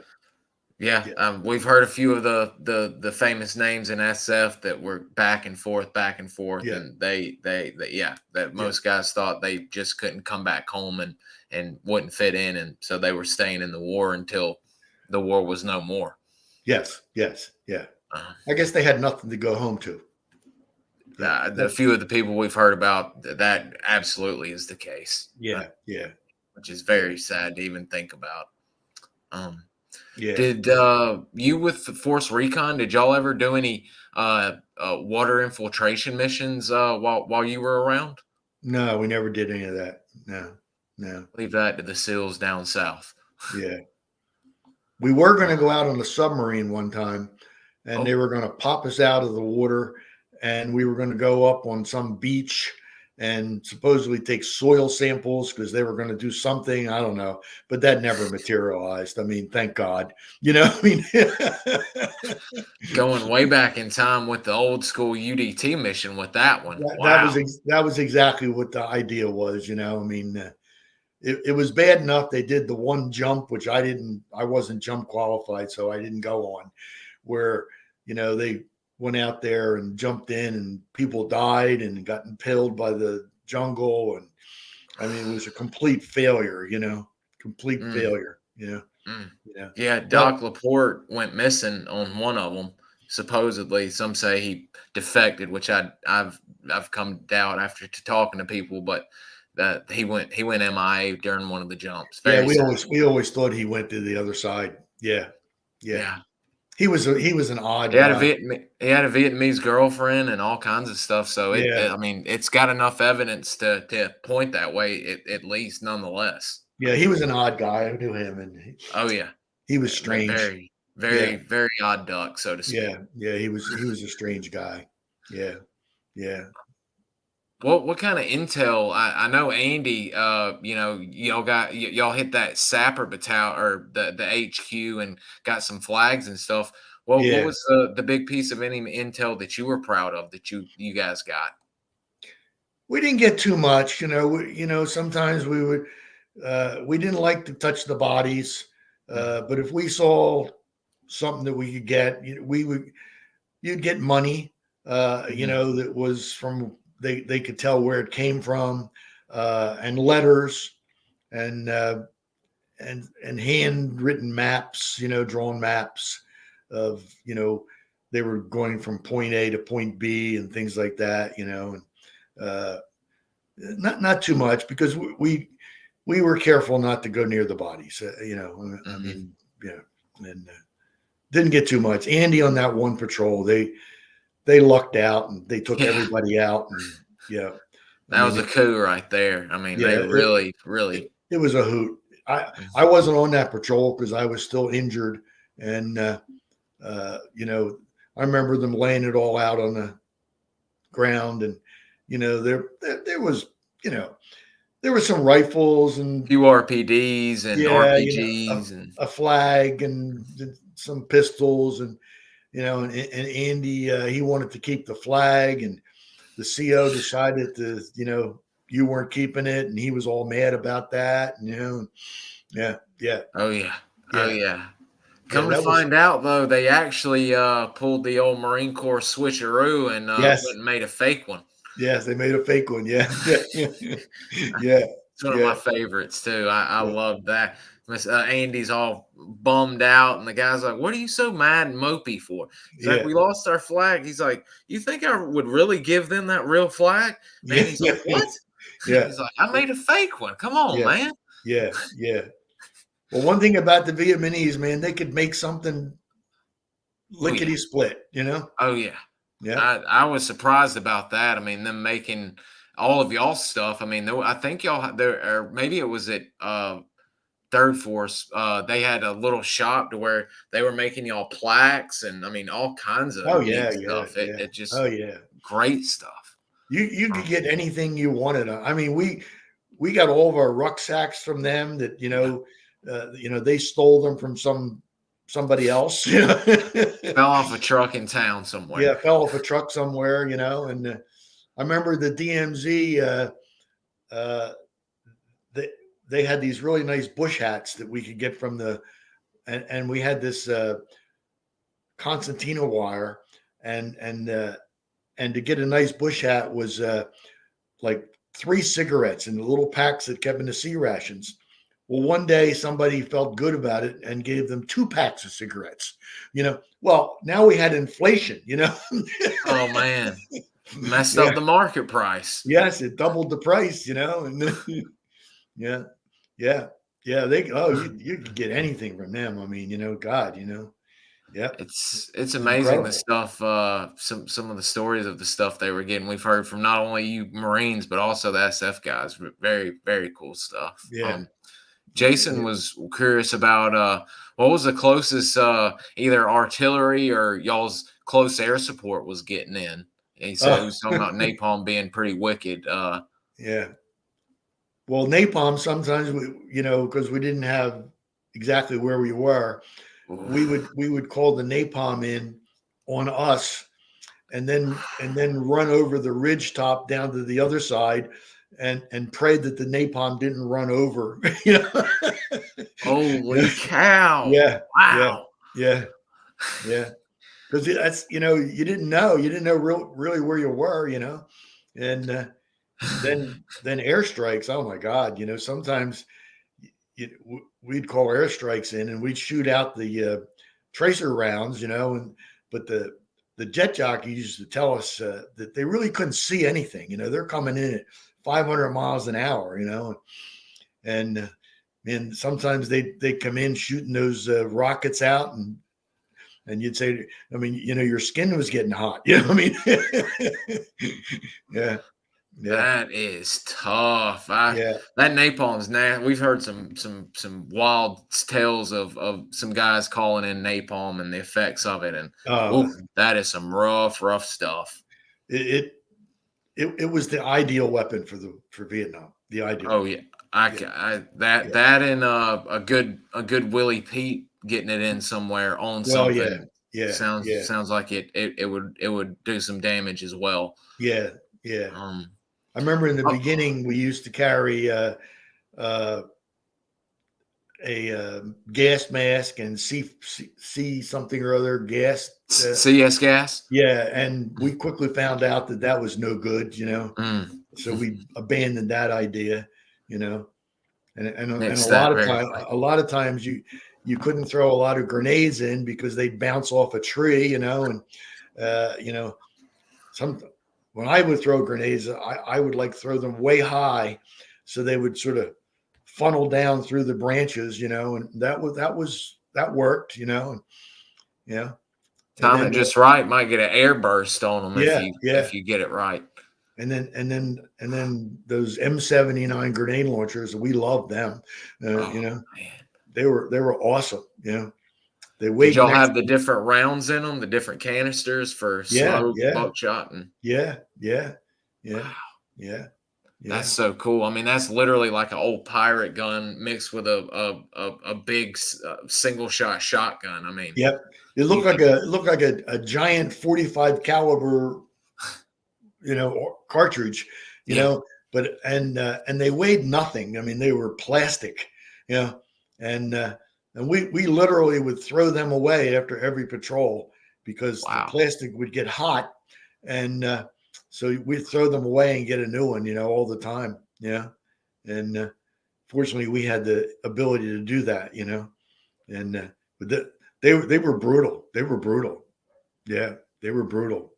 Yeah, yeah, we've heard a few of the famous names in SF that were back and forth, yeah, and they yeah, that yeah. most guys thought they just couldn't come back home and wouldn't fit in, and so they were staying in the war until the war was no more. Yes, yes, yeah. Uh, I guess they had nothing to go home to. Yeah, the few of the people we've heard about, that absolutely is the case, yeah, yeah, which is yeah, very sad to even think about. Um, yeah. Did you with the Force Recon? Did y'all ever do any water infiltration missions while you were around? No, we never did any of that. No, no. Leave that to the SEALs down south. Yeah, we were going to go out on a submarine one time, and they Oh, were going to pop us out of the water, and we were going to go up on some beach and supposedly take soil samples because they were going to do something. I don't know, but that never materialized. I mean, thank God. I mean, going way back in time with the old school UDT mission with that one. Wow. that was exactly what the idea was. I mean, it was bad enough they did the one jump, which I wasn't jump qualified, so I didn't go on, where they went out there and jumped in and people died and got impaled by the jungle. And I mean, it was a complete failure, complete Mm, failure, mm. you know, Yeah, but Doc Laporte went missing on one of them. Supposedly, some say he defected, which I've come to doubt after talking to people, but that he went MIA during one of the jumps. yeah, Very we sad. always thought he went to the other side. Yeah. Yeah. Yeah. He was an odd guy. He had a Vietnamese girlfriend and all kinds of stuff. So Yeah. I mean, it's got enough evidence to point that way, at least, nonetheless. I Yeah, he mean, was an odd guy. I knew him, and oh yeah, he was strange. very, Yeah. very, very odd duck, so to speak. Yeah. Yeah, he was a strange guy. Yeah. Yeah. What kind of intel? I know Andy. Y'all hit that Sapper battalion or the HQ and got some flags and stuff. What Yeah. was the big piece of any intel that you were proud of that you guys got? We didn't get too much, sometimes we didn't like to touch the bodies. Mm, But if we saw something that we could get, you'd get money, mhm, that was from, they could tell where it came from, and letters, and and handwritten maps, drawn maps of, they were going from point A to point B and things like that, and uh, not too much, because we were careful not to go near the bodies. I mhm. mean, yeah, and didn't get too much. Andy on that one patrol, they lucked out and they took Yeah, everybody out, and yeah, I that mean, was a coup right there. I mean, they yeah, really, really. it was a hoot. I Mhm. wasn't on that patrol because I was still injured, and I remember them laying it all out on the ground, and there was, you know there were some rifles, and Few RPDs and yeah, RPGs and a flag and some pistols, and and Andy, he wanted to keep the flag, and the CO decided to, you weren't keeping it, and he was all mad about that, and yeah, yeah, oh yeah, oh yeah, yeah. yeah. Come to That was find out, though, they actually pulled the old Marine Corps switcheroo and yes, went and made a fake one. yes. They made a fake one. Yeah, yeah, yeah, It's one of yeah, my favorites too. I yeah, love that. Miss Andy's all bummed out, and the guy's like, "What are you so mad and mopey for?" He's like, yeah, "We lost our flag." He's like, "You think I would really give them that real flag?" yeah, And he's like, "What?" yeah, He's like, "I made a fake one. Come on, yeah, man." yeah, yeah. Well, one thing about the Vietnamese, man, they could make something Oh yeah, lickety split. oh yeah. Yep. I was surprised about that. I mean, them making all of y'all stuff. I mean, I think y'all there, or maybe it was at Third Force. They had a little shop to where they were making y'all plaques and I mean all kinds of Oh neat yeah, yeah, stuff. yeah. It Oh just yeah. great stuff. You could Um, get anything you wanted. I mean, we got all of our rucksacks from them that, yeah. they stole them from somebody else. Fell off a truck in town somewhere. Yeah, fell off a truck somewhere. And I remember the DMZ. Uh, they they had these really nice bush hats that we could get from and we had this concertina wire, and to get a nice bush hat was like 3 cigarettes in the little packs that kept in the sea rations. Well, one day somebody felt good about it and gave them 2 packs of cigarettes. Well, now we had inflation. Oh man, messed up Yeah. the market price. Yes, it doubled the price. And yeah, yeah, yeah. You could get anything from them. I mean, God, yeah, It's amazing the incredible. stuff. Some of the stories of the stuff they were getting. We've heard from not only you Marines but also the SF guys. Very very cool stuff. Yeah, Jason yeah. was curious about what was the closest either artillery or y'all's close air support was getting in. And he said he Oh, was talking about napalm being pretty wicked. yeah. Well, napalm sometimes because we didn't have exactly where we were, we would call the napalm in on us, and then run over the ridge top down to the other side, and pray that the napalm didn't run over. Holy cow! Yeah, yeah, Wow. yeah, yeah. Because that's you didn't know really where you were, and then airstrikes. Oh my God, sometimes we'd call airstrikes in, and we'd shoot out the tracer rounds, but the jet jockeys used to tell us that they really couldn't see anything. They're coming in at 500 miles an hour, and sometimes they come in shooting those rockets out, and you'd say, I mean, your skin was getting hot. I mean, yeah, yeah, That is tough. yeah. That napalm's now. We've heard some wild tales of some guys calling in napalm and the effects of it, and Uh, oof, that is some rough stuff. it, it was the ideal weapon for Vietnam. The ideal Oh weapon. yeah, Yeah, that yeah. that and a good Willie Pete getting it in somewhere on Well, yeah, something yeah, yeah, sounds like it would do some damage as well. yeah, yeah. Um, I remember in the oh, beginning we used to carry uh, a gas mask and see something or other gas. CS gas. Yeah, and we quickly found out that was no good. Mm. So we abandoned that idea. You know, and Nixed that very a quick. lot of times you couldn't throw a lot of grenades in because they'd bounce off a tree. And some when I would throw grenades, I would like throw them way high, so they would sort of funnel down through the branches, and that worked, and yeah, and Time then it just right, might get an air burst on them if yeah, you yeah, if you get it right. and then those M79 grenade launchers, we loved them. Oh man. They were awesome. They Did weighed y'all next have the to different rounds in them, the different canisters for yeah, slow yeah, buckshot? And yeah, yeah, yeah, wow, yeah, that's yeah. so cool. I mean, that's literally like an old pirate gun mixed with a big single shot shotgun. I mean, Yep. It you looked like could a giant 45 caliber, cartridge, you yeah. know, but and they weighed nothing. I mean, they were plastic, you know, and uh, and we literally would throw them away after every patrol because the Wow. plastic would get hot, and so we'd throw them away and get a new one, all the time. Yeah, and fortunately, we had the ability to do that, and but they were brutal. They were brutal. Yeah, they were brutal.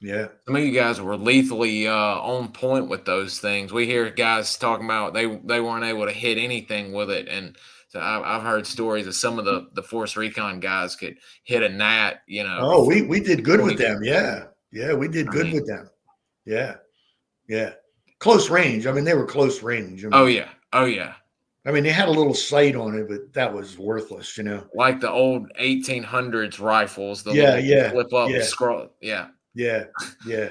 Yeah. Some of you guys were lethally on point with those things. We hear guys talking about they weren't able to hit anything with it, and so I've heard stories of some of the Force Recon guys could hit a gnat, Oh, from we did good with 20. them. Yeah. Yeah, we did I good mean, with them. Yeah. Yeah. Close range. I mean, they were close range. oh yeah, oh yeah, They had a little sight on it, but that was worthless. like the old 1800s rifles, the Yeah, little yeah, flip up yeah, scroll. Yeah, yeah, yeah,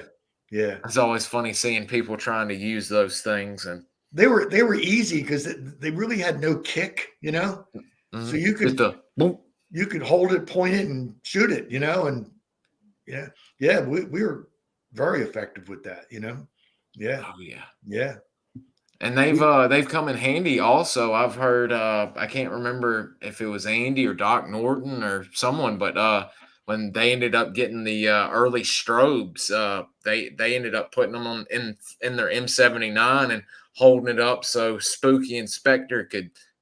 yeah, it's always funny seeing people trying to use those things, and they were easy because they really had no kick, you know. So Just a boom. you could hold it, point it, and shoot it, you know. And yeah, yeah, we were very effective with that, you know. Yeah, Oh yeah. yeah. And We, they've come in handy also. I've heard I can't remember if it was Andy or Doc Norton or someone, but when they ended up getting the early strobes, they ended up putting them on in their M79 and holding it up so Spooky Inspector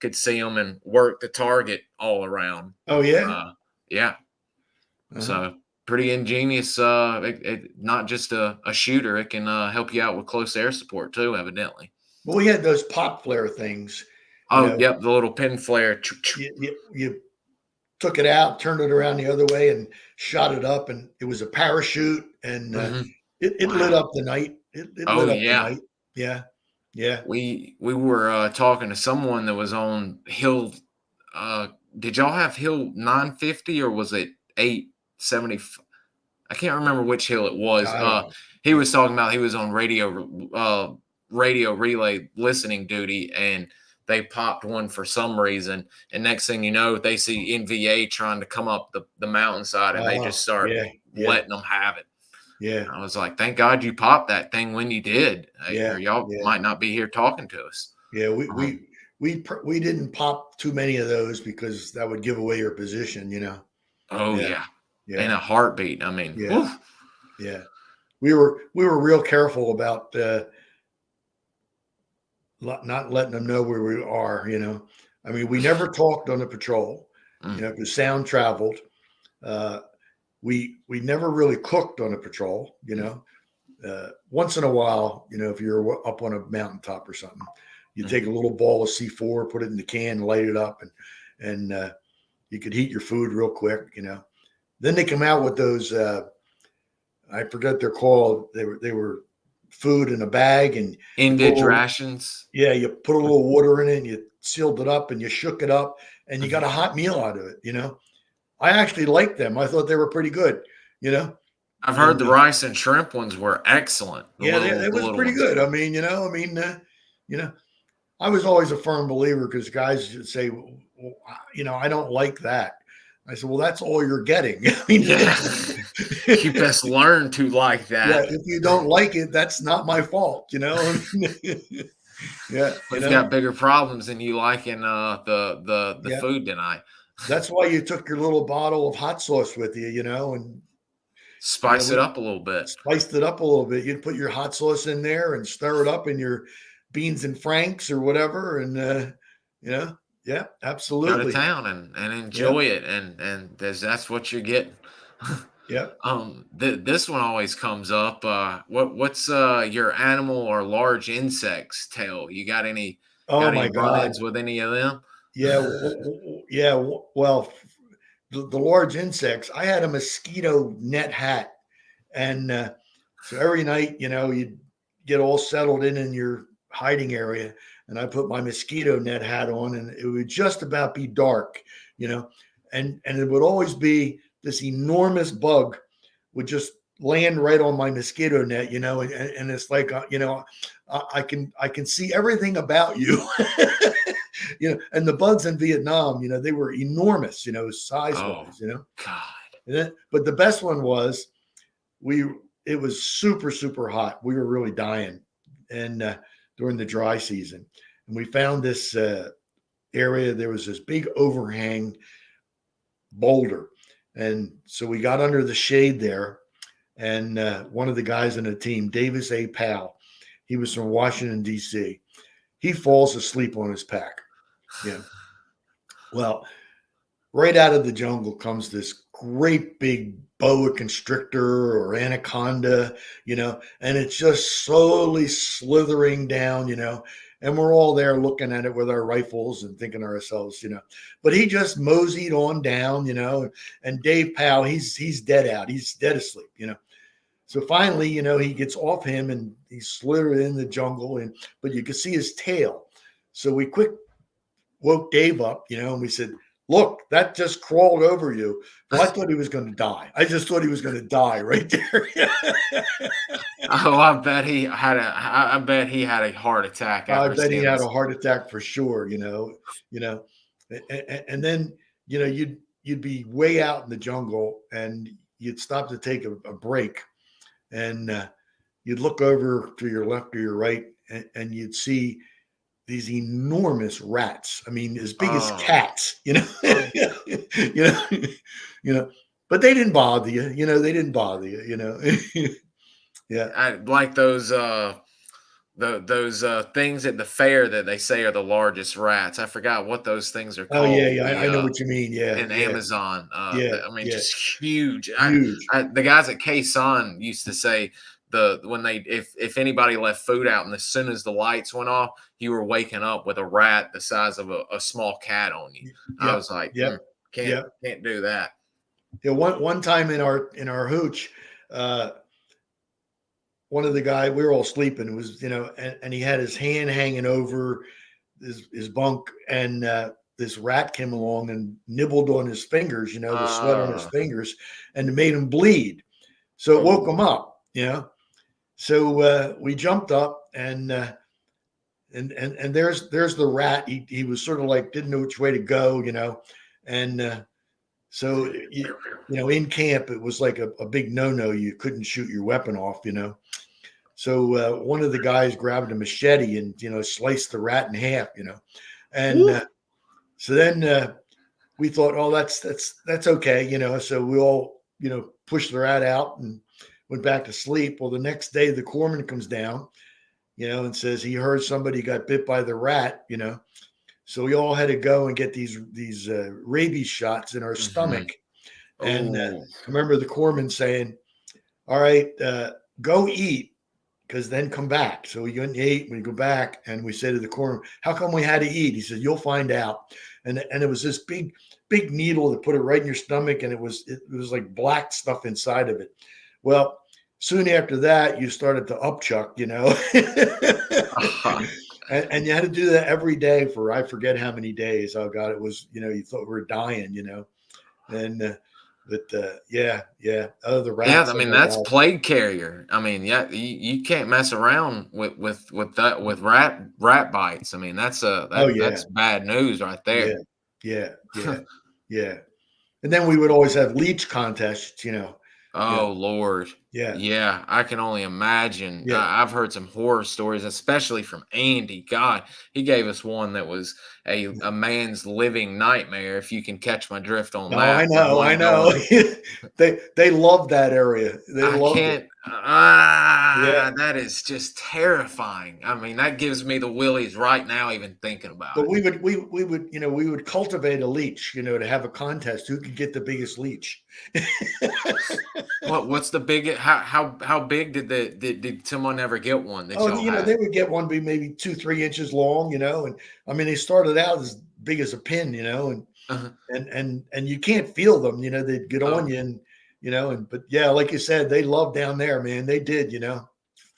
could see them and work the target all around. oh yeah, Yeah, uh-huh. so pretty ingenious. Not just a shooter; it can help you out with close air support too, evidently. Well, we had those pop flare things, you Oh, know. yep, the little pin flare. You took it out, turned it around the other way, and shot it up, and it was a parachute, and Mhm. it lit Wow. up the night. It Oh, lit up the yeah. night. Yeah, yeah. We were, talking to someone that was on Hill, uh did y'all have Hill 950 or was it 870? I can't remember which hill it was. I don't know. He Yeah. was talking about he was on radio relay listening duty, and they popped one for some reason. And next thing you know, they see NVA trying to come up the mountainside, and they just start Yeah, yeah, letting them have it. yeah, I was like, thank God you popped that thing when you did, or yeah, y'all yeah, might not be here talking to us. yeah. Um, We didn't pop too many of those because that would give away your position, you know. oh Yeah, yeah, in yeah, a heartbeat. I mean, yeah, whew. yeah. We were real careful about not letting them know where we are, you know. I mean, we never talked on the patrol, you Mm, know, because sound traveled. Uh, we never really cooked on a patrol, you mm, know. Once in a while, you know, if you're up on a mountaintop or something, you mm. take a little ball of C4, put it in the can, light it up, and you could heat your food real quick, you know. Then they come out with those. I forget they're called. They were food in a bag, and you put a Ended little, rations. yeah, you put a little water in it, and you sealed it up, and you shook it up, and you got Mhm. a hot meal out of it. You know, I actually liked them. I thought they were pretty good. You know, I've heard and the rice and shrimp ones were excellent. yeah, it The was little pretty ones. good. I mean, you know, I was always a firm believer because guys would say, well, you know, I don't like that. I said, well, that's all you're getting. I mean, Yeah, you best learn to like yeah, that. if you don't like it, that's not my fault. You know, I mean, yeah, you We've know, got bigger problems than you liking the yeah. food tonight. That's why you took your little bottle of hot sauce with you, you know, and Spice it we up a little bit. spiced it up a little bit. You'd put your hot sauce in there and stir it up in your beans and franks or whatever, and you know, yeah, Go to absolutely, town and yeah, enjoy it, and that's what you're getting. yeah. This one always comes up. What's your animal or large insects tell? You Oh got any my God, run-ins with any of them? yeah, yeah. Well, the large insects. I had a mosquito net hat, and so every night, you know, you'd get all settled in your hiding area, and I put my mosquito net hat on, and it would just about be dark, you know, and it would always be this enormous bug would just land right on my mosquito net, you know, and it's like, you know, I can see everything about you, you know, and the bugs in Vietnam, you know, they were enormous, you know, size Oh wise, you know, God. but the best one was we it was super hot. We were really dying, and during the dry season, and we found this area. There was this big overhang boulder, and so we got under the shade there. And one of the guys in the team, Davis A. Powell, he was from Washington D.C. He falls asleep on his pack. Yeah. Well, right out of the jungle comes this great big boa constrictor or anaconda, you know, and it's just slowly slithering down, you know, and we're all there looking at it with our rifles and thinking to ourselves, you know, but he just moseyed on down, you know, and Dave Powell, he's dead out, he's dead asleep, you know. So finally, you know, he gets off him and he's slithered in the jungle, and but you can see his tail. So we quick woke Dave up, you know, and we said, look, that just crawled over you. Well, I thought he was going to die. I just thought he was going to die right there. Oh, I bet he had a heart attack I after bet he seeing had a this. heart attack for sure. You know, and then you'd be way out in the jungle, and you'd stop to take a break, and you'd look over to your left or your right, and you'd see these enormous rats. I mean, as big as Oh, cats. oh, You know, you know. But they didn't bother you. They didn't bother you. Yeah. I like those things at the fair that they say are the largest rats. I forgot what those things are Oh yeah, called. yeah. I know what you mean. Yeah, In yeah, Amazon. yeah, I mean, yeah. just huge. Huge. The guys at Kson used to say when they if anybody left food out, and as soon as the lights went off, you were waking up with a rat the size of a small cat on you. I Yep. was like, Yep. can't Yep. can't do that. Yeah. One time in our hooch, uh, one of the guy, we were all sleeping. It was and he had his hand hanging over his bunk, and this rat came along and nibbled on his fingers. The sweat on his Uh, fingers, and it made him bleed. So it woke oh, him up. So we jumped up, and there's the rat. He was sort of like didn't know which way to go. And so in camp it was like a big no. You couldn't shoot your weapon off. So one of the guys grabbed a machete and sliced the rat in half. And woo. so then we thought, oh, that's okay. So we all pushed the rat out and went back to sleep. Well, the next day the corpsman comes down, and says he heard somebody got bit by the rat. So we all had to go and get these rabies shots in our Mm-hmm. stomach. And I Oh, remember the corpsman saying, all right, go eat, because then come back. So we went and ate. We go back, and we say to the corpsman, how come we had to eat? He said, you'll find out. And it was this big needle that put it right in your stomach, and it was like black stuff inside of it. Well, soon after that, you started to upchuck, and you had to do that every day for I forget how many days. Oh God, it was you thought we were dying, and yeah, yeah. Oh, the yeah. I rats. Oh mean, my that's God. plague carrier. I mean, yeah, you can't mess around with that with rat bites. I mean, Oh that's yeah, bad news right yeah, there. yeah, yeah, yeah. And then we would always have leech contests, Yeah, Oh Lord. yeah, Yeah, I can only imagine. yeah. I've heard some horror stories, especially from Andy. God, he gave us one that was a man's living nightmare. If you can catch my drift on No, I that, with know, I one know. going, They loved that area. They I loved it. can't. Yeah. That is just terrifying. I mean, that gives me the willies right now, even thinking about But it. we would cultivate a leech, to have a contest who could get the biggest leech. What's the biggest? How big did someone ever get one that Oh, y'all had? they would get one be maybe 2, 3 inches long, and I mean they started out as big as a pin, Uh, and you can't feel them, they'd get on oh, you, and but yeah, like you said, they love down there, man. They did.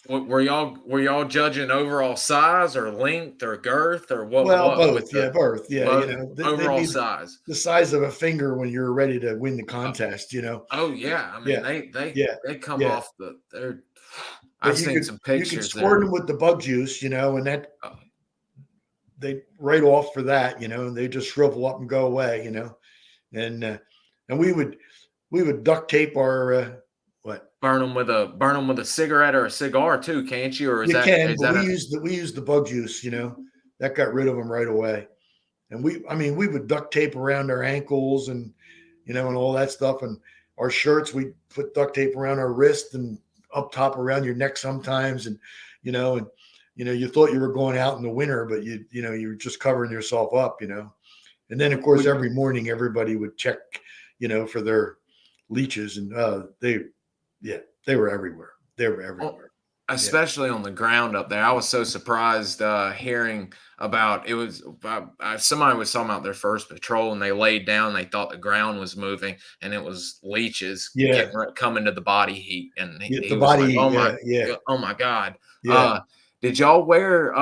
were y'all judging overall size or length or girth or Well, what with both, yeah, the both, yeah, both they'd overall be size? the size of a finger when you're ready to win the Uh, contest. oh yeah, I mean Yeah, they yeah, they come yeah. off they're. I've But you seen could some you could pictures. squirt They're them with the bug juice, and that uh, they write off for that, and they just shrivel up and go away, and and we would duct tape our what burn them with a cigarette or a cigar too, can't you? Or is you that can, is but that we a used the bug juice, that got rid of them right away. And we would duct tape around our ankles and all that stuff, and our shirts we put duct tape around our wrist and up top around your neck sometimes, and and you thought you were going out in the winter, but you were just covering yourself up, and then of course we, every morning everybody would check for their leeches, and yeah, they were everywhere. They were oh, everywhere. Yeah. especially on the ground up there? I was so surprised hearing about it was somebody was talking about their first patrol and they laid down. They thought the ground was moving and it was leeches Yeah. coming to the body heat, and he, Yeah, the he was like, body. Yeah. Yeah. oh my God. Yeah. Did y'all wear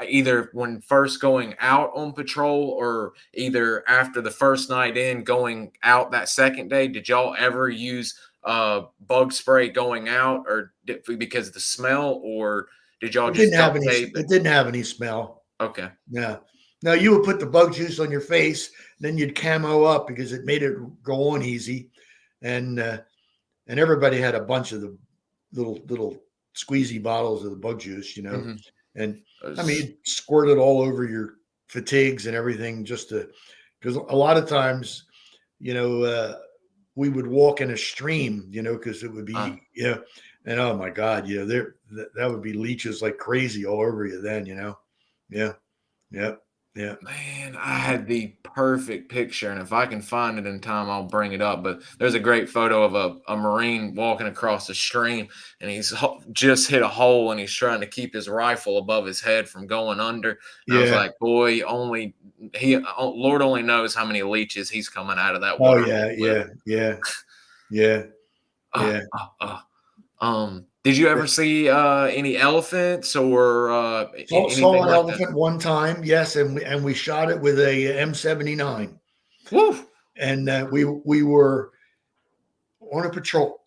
either when first going out on patrol or either after the first night in going out that second day, did y'all ever use bug spray going out, or because of the smell, or did y'all It didn't just have duct any. tape It and didn't have any smell. okay. Yeah. Now you would put the bug juice on your face, then you'd camo up because it made it go on easy, and everybody had a bunch of the little squeezy bottles of the bug juice, Mm-hmm. and I mean you'd squirt it all over your fatigues and everything just to because a lot of times, you know, we would walk in a stream, because it would be, and oh my God, there that would be leeches like crazy all over you then, yeah, yeah, yeah, Man, I had the perfect picture, and if I can find it in time, I'll bring it up. But there's a great photo of a Marine walking across the stream, and he's just hit a hole, and he's trying to keep his rifle above his head from going under. And I was yeah. like, boy, Lord only knows how many leeches he's coming out of that Oh water yeah, hole with. yeah, yeah, yeah, Uh, yeah. uh, uh. Did you ever see any elephants or Saw anything an like that? elephant one time, yes, and we shot it with a M79, Woo! and we were on a patrol,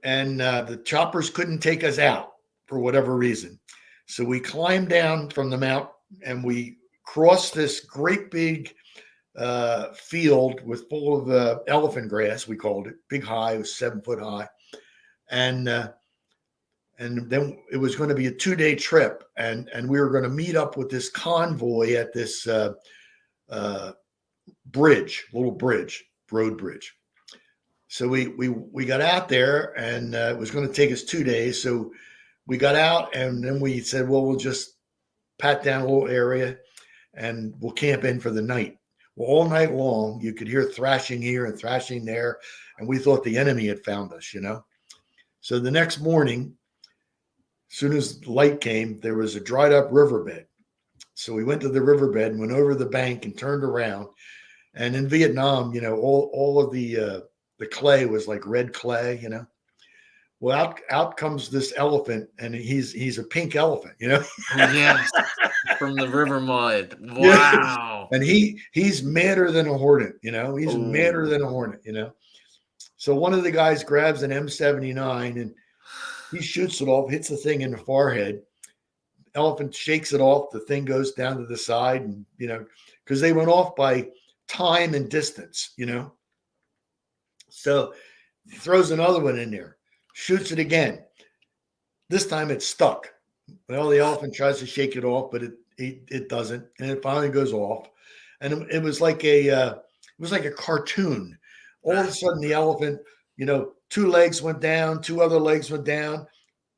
and the choppers couldn't take us out for whatever reason, so we climbed down from the mountain and we crossed this great big field with full of elephant grass. We called it big high. It was 7 foot high, and then it was going to be a 2 day trip, and we were going to meet up with this convoy at this uh, little road bridge. So we got out there, and it was going to take us 2 days. So we got out, and then we said, well, we'll just pat down a little area, and we'll camp in for the night. Well, all night long, you could hear thrashing here and thrashing there, and we thought the enemy had found us. So the next morning, as soon as light came, there was a dried up riverbed. So we went to the riverbed and went over the bank and turned around. And in Vietnam, all of the clay was like red clay. Well, out comes this elephant, and he's a pink elephant. Oh yes, from the river mud. Yeah. Wow. And he's madder than a hornet. He's madder Oh. than a hornet. So one of the guys grabs an M79 and he shoots it off, hits the thing in the forehead. Elephant shakes it off. The thing goes down to the side, and because they went off by time and distance. So he throws another one in there, shoots it again. This time it's stuck. Well, the elephant tries to shake it off, but it doesn't, and it finally goes off. And it was like a cartoon. All of a sudden, the elephant, 2 legs went down, 2 other legs went down,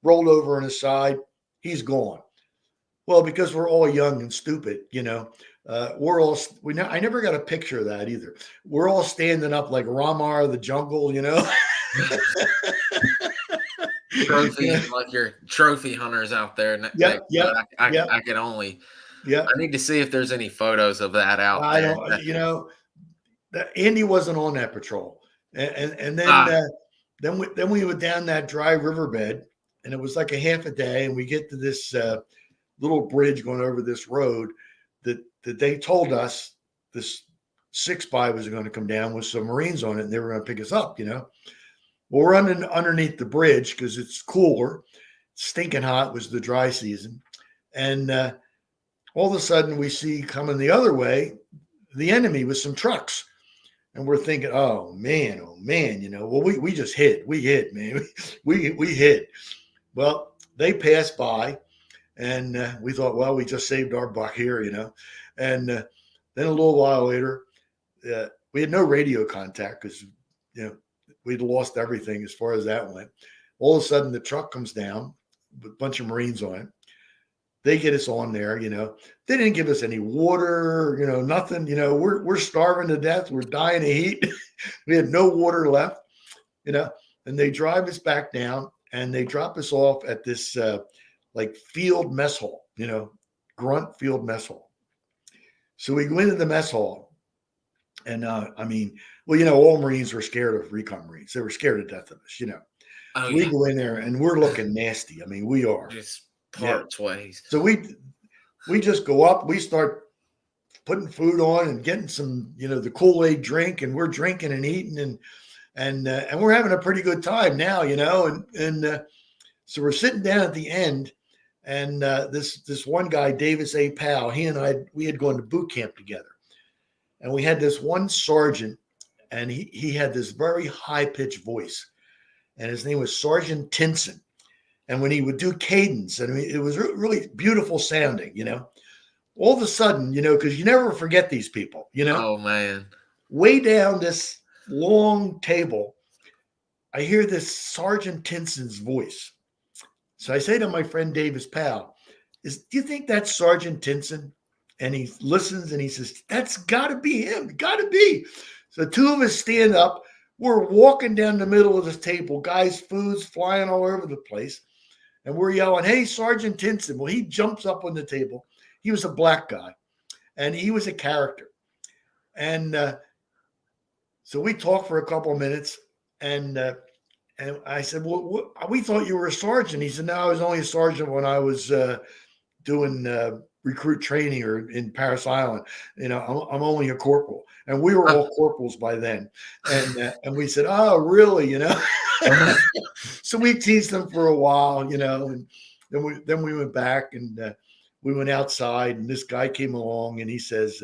rolled over on his side. He's gone. Well, because we're all young and stupid, we're all I never got a picture of that either. We're all standing up like Ramar of the jungle. Trophy, like your trophy hunters out there. Yep, yep, yep, I can only. yep. I need to see if there's any photos of that out I there. don't, Andy wasn't on that patrol, and then Ah, then we went down that dry riverbed, and it was like a half a day, and we get to this little bridge going over this road that they told us this 6 by was going to come down with some Marines on it, and they were going to pick us up. Well, we're underneath the bridge because it's cooler. Stinking hot was the dry season, and all of a sudden we see coming the other way the enemy with some trucks. And we're thinking, oh man, well, we just hid. We hid, man. We hid. Well, they passed by, and we thought, well, we just saved our buck here, And then a little while later, we had no radio contact because, we'd lost everything as far as that went. All of a sudden, the truck comes down with a bunch of Marines on it. They get us on there, They didn't give us any water, nothing. We're starving to death. We're dying of heat. We had no water left, And they drive us back down, and they drop us off at this like field mess hall, grunt field mess hall. So we go into the mess hall, and all Marines were scared of recon Marines. They were scared to death of us, oh So we yeah, go in there, and we're looking nasty. I mean, we are. just Yeah. parts ways. So we just go up, we start putting food on and getting some, the Kool-Aid drink, and we're drinking and eating, and we're having a pretty good time now, and so we're sitting down at the end, and this one guy, Davis A. Powell, he and I, we had gone to boot camp together, and we had this one sergeant, and he had this very high pitched voice, and his name was Sergeant Tinson. And when he would do cadence, and it was really beautiful sounding, all of a sudden, because you never forget these people, Oh man. way down this long table, I hear this Sergeant Tinson's voice. So I say to my friend Davis Powell, do you think that's Sergeant Tinson? And he listens and he says, that's got to be him. Got to be. So two of us stand up. We're walking down the middle of this table. Guys, food's flying all over the place. And we're yelling, hey, Sergeant Tinson. Well, he jumps up on the table. He was a black guy, and he was a character. And so we talked for a couple of minutes, and I said, well, we thought you were a sergeant. He said, no, I was only a sergeant when I was doing recruit training or in Paris Island. I'm only a corporal. And we were all corporals by then. And we said, oh, really? So we teased them for a while, and then we went back, and we went outside, and this guy came along, and he says,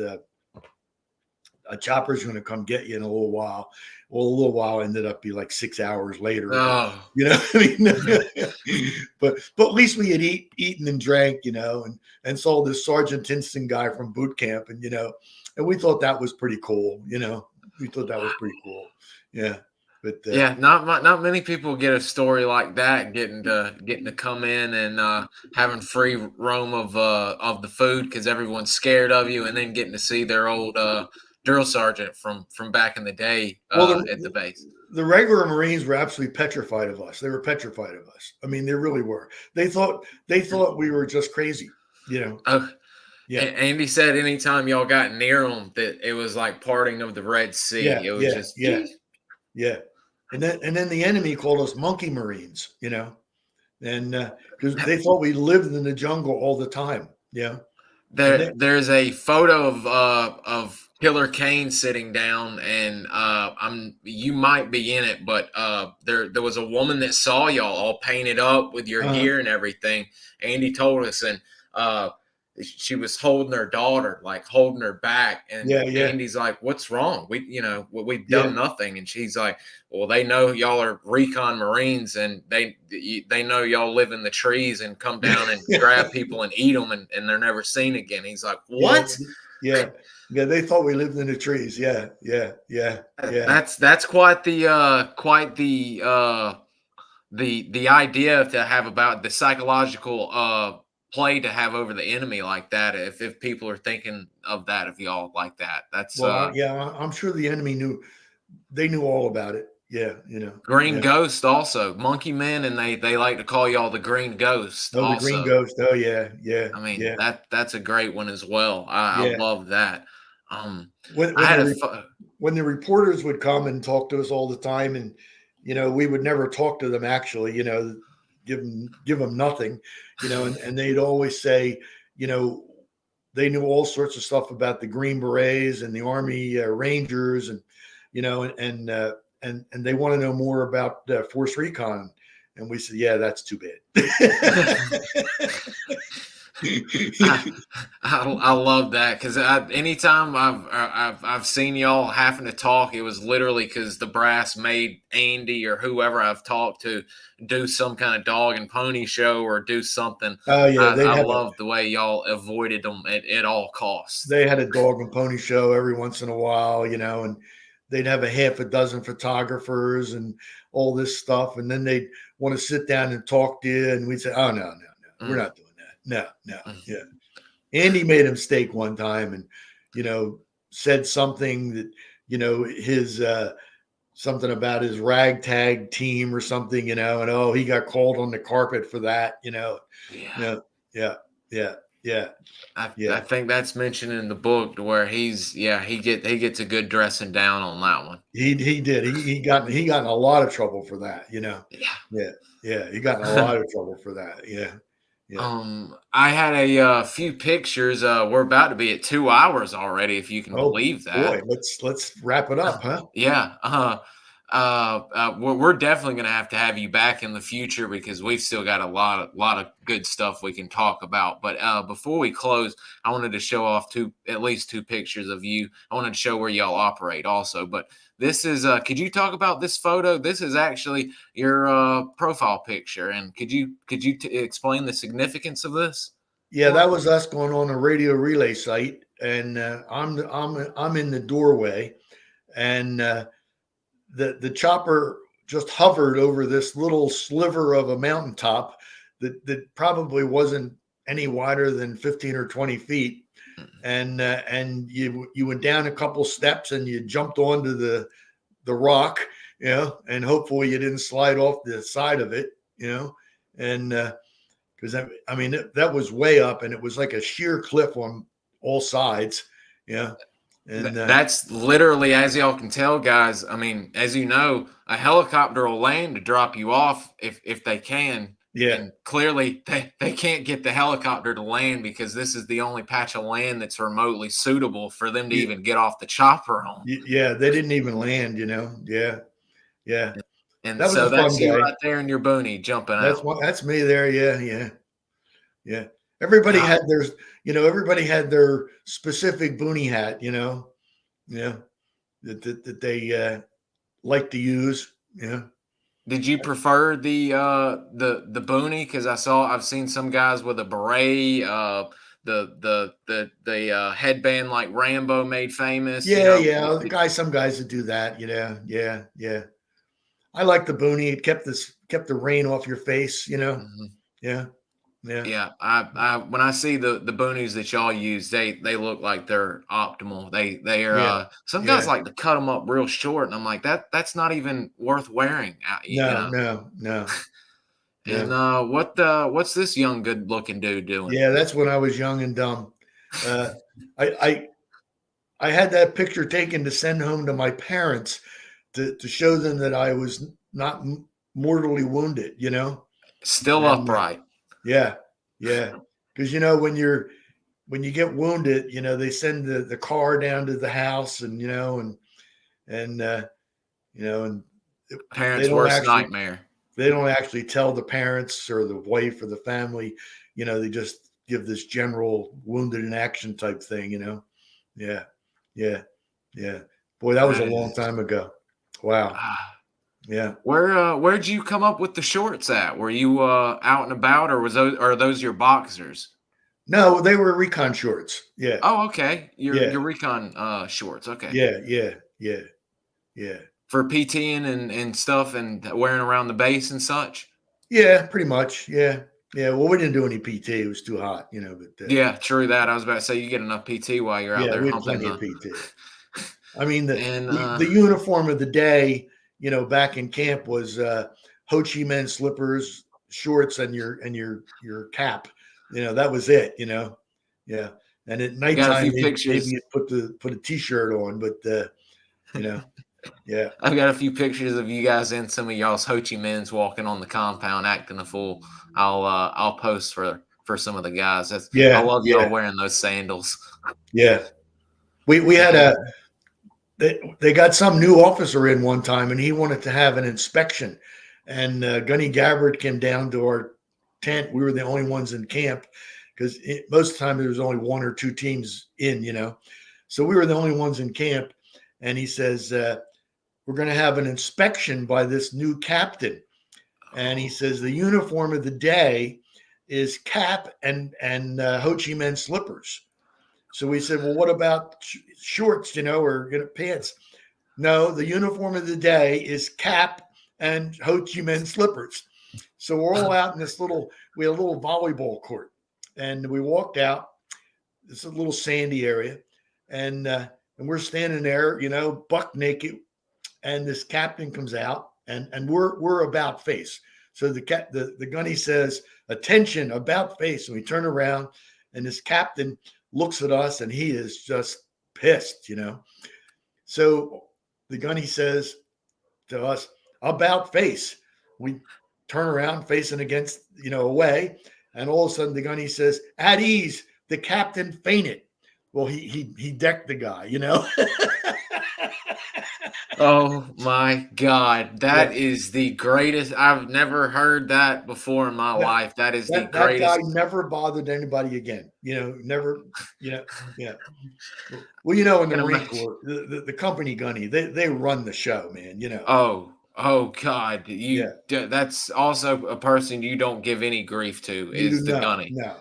a chopper's going to come get you in a little while. Well, a little while ended up be like 6 hours later. Oh. But at least we had eaten and drank, and saw this Sergeant Tinson guy from boot camp, and we thought that was pretty cool. We thought that was pretty cool. Yeah. But yeah, not many people get a story like that, getting to come in and having free roam of the food because everyone's scared of you, and then getting to see their old drill sergeant from back in the day at the base. The regular Marines were absolutely petrified of us. They were petrified of us. I mean, they really were. They thought we were just crazy. Yeah. Andy said anytime y'all got near them that it was like parting of the Red Sea. Yeah, it was just yeah. And then the enemy called us monkey Marines, and because they thought we lived in the jungle all the time. Yeah. There's a photo of Killer Kane sitting down, and you might be in it, but there was a woman that saw y'all all painted up with your gear and everything. Andy told us, and she was holding her daughter, like holding her back, and Andy's like, "What's wrong? We've done nothing." And she's like, "Well, they know y'all are recon Marines, and they know y'all live in the trees and come down and grab people and eat them, and they're never seen again." He's like, "What?" Yeah. They thought we lived in the trees. Yeah. That's quite the idea to have about the psychological play to have over the enemy like that. If people are thinking of that, if y'all like that, that's I'm sure the enemy knew all about it. Yeah, Green Ghost also Monkey Men, and they like to call y'all the Green Ghost. Oh, the Green Ghost. Oh yeah. I mean that's a great one as well. I love that. When the reporters would come and talk to us all the time, and we would never talk to them actually, give them nothing, and they'd always say, they knew all sorts of stuff about the Green Berets and the Army Rangers, and and they want to know more about Force Recon, and we said, yeah, that's too bad. I love that because anytime I've seen y'all having to talk, it was literally because the brass made Andy or whoever I've talked to do some kind of dog and pony show or do something. Oh yeah, I love the way y'all avoided them at all costs. They had a dog and pony show every once in a while, and they'd have a half a dozen photographers and all this stuff, and then they'd want to sit down and talk to you, and we'd say, oh no, we're not doing that. No. Yeah. Andy made a mistake one time and, said something that, his, something about his ragtag team or something, and he got called on the carpet for that, Yeah. I think that's mentioned in the book where he gets a good dressing down on that one. He did. He got in a lot of trouble for that, Yeah. Yeah. He got in a lot of trouble for that. Yeah. Yeah. I had a few pictures. We're about to be at 2 hours already, if you can Oh believe boy, that. let's wrap it up, huh? Yeah. We're definitely going to have you back in the future because we've still got a lot of good stuff we can talk about. But before we close, I wanted to show off at least two pictures of you. I wanted to show where y'all operate also. But this is, could you talk about this photo? This is actually your profile picture. And could you explain the significance of this? Yeah, that was us going on a radio relay site, and I'm in the doorway, and the chopper just hovered over this little sliver of a mountaintop that probably wasn't any wider than 15 or 20 feet, and you went down a couple steps and you jumped onto the rock, and hopefully you didn't slide off the side of it, and because I mean that was way up, and it was like a sheer cliff on all sides, yeah, and That's literally, as y'all can tell, guys. I mean, as you know, a helicopter will land to drop you off if they can. yeah, And clearly, they can't get the helicopter to land because this is the only patch of land that's remotely suitable for them to yeah, even get off the chopper on. yeah, they didn't even land, yeah, yeah. And That was so a fun that's you day. right there in your boonie jumping out. That's me there. Yeah, yeah, yeah. Everybody God, had their, everybody had their specific boonie hat, yeah, that they like to use. Yeah, did you prefer the boonie? Because I've seen some guys with a beret, the headband like Rambo made famous. yeah, yeah. Some guys that do that. Yeah, yeah, yeah. I like the boonie. It kept the rain off your face. Mhm. Yeah, yeah, Yeah, I when I see the boonies that y'all use, they look like they're optimal. They're yeah, some guys yeah. like to cut them up real short, and I'm like that's not even worth wearing. No, no, no, And no. what's this young good looking dude doing? Yeah, that's when I was young and dumb. Uh, I I had that picture taken to send home to my parents to show them that I was not mortally wounded, Still and upright. yeah, yeah, because when you get wounded, they send the car down to the house, and and they Parents' don't worst actually nightmare. tell the parents or the wife or the family, they just give this general wounded in action type thing, yeah, yeah, yeah. Boy, that was a That long is time ago. Wow. ah. Yeah. Where'd you come up with the shorts at? Were you out and about, or are those your boxers? No, they were recon shorts. Yeah. Oh, okay. Yeah. Your recon shorts. Okay. Yeah. Yeah. Yeah. Yeah. For PTing and stuff and wearing around the base and such. Yeah. Pretty much. Yeah. Yeah. Well, we didn't do any PT. It was too hot, but Yeah, true that. I was about to say you get enough PT while you're out yeah, there we had humping plenty of the PT. I mean, and the uniform of the day, back in camp was Ho Chi Minh slippers, shorts, and your cap. That was it. Yeah. And at I got a nighttime, few maybe pictures. you put a t-shirt on, but you know, yeah, I've got a few pictures of you guys in some of y'all's Ho Chi Minhs walking on the compound acting a fool. I'll post for some of the guys. I yeah, love y'all yeah, wearing those sandals. yeah. We had And they got some new officer in one time, and he wanted to have an inspection. And Gunny Gabbard came down to our tent. We were the only ones in camp because most of the time there was only one or two teams in. So we were the only ones in camp. And he says, we're going to have an inspection by this new captain. And he says the uniform of the day is cap and Ho Chi Minh slippers. So we said, well, what about shorts, or pants? No, the uniform of the day is cap and Ho Chi Minh slippers. So we're all out in we had a little volleyball court, and we walked out. This is a little sandy area, and we're standing there, buck naked, and this captain comes out, and we're about face. So the gunny says, "Attention, about face," and we turn around, and this captain looks at us, and he is just pissed. So the gunny says to us, "About face." We turn around, facing against, away, and all of a sudden the gunny says, "At ease, the captain fainted." Well, he decked the guy, you know. Oh my God. Yeah, That is the greatest. I've never heard that before in my that life. That is the that guy greatest. never bothered anybody again. You know, never. You know, yeah. Well, you know, in I the can Marine imagine. Corps, the company gunny, they run the show, man. You know. Oh God. Yeah, That's also a person you don't give any grief to you do is the no, gunny. no,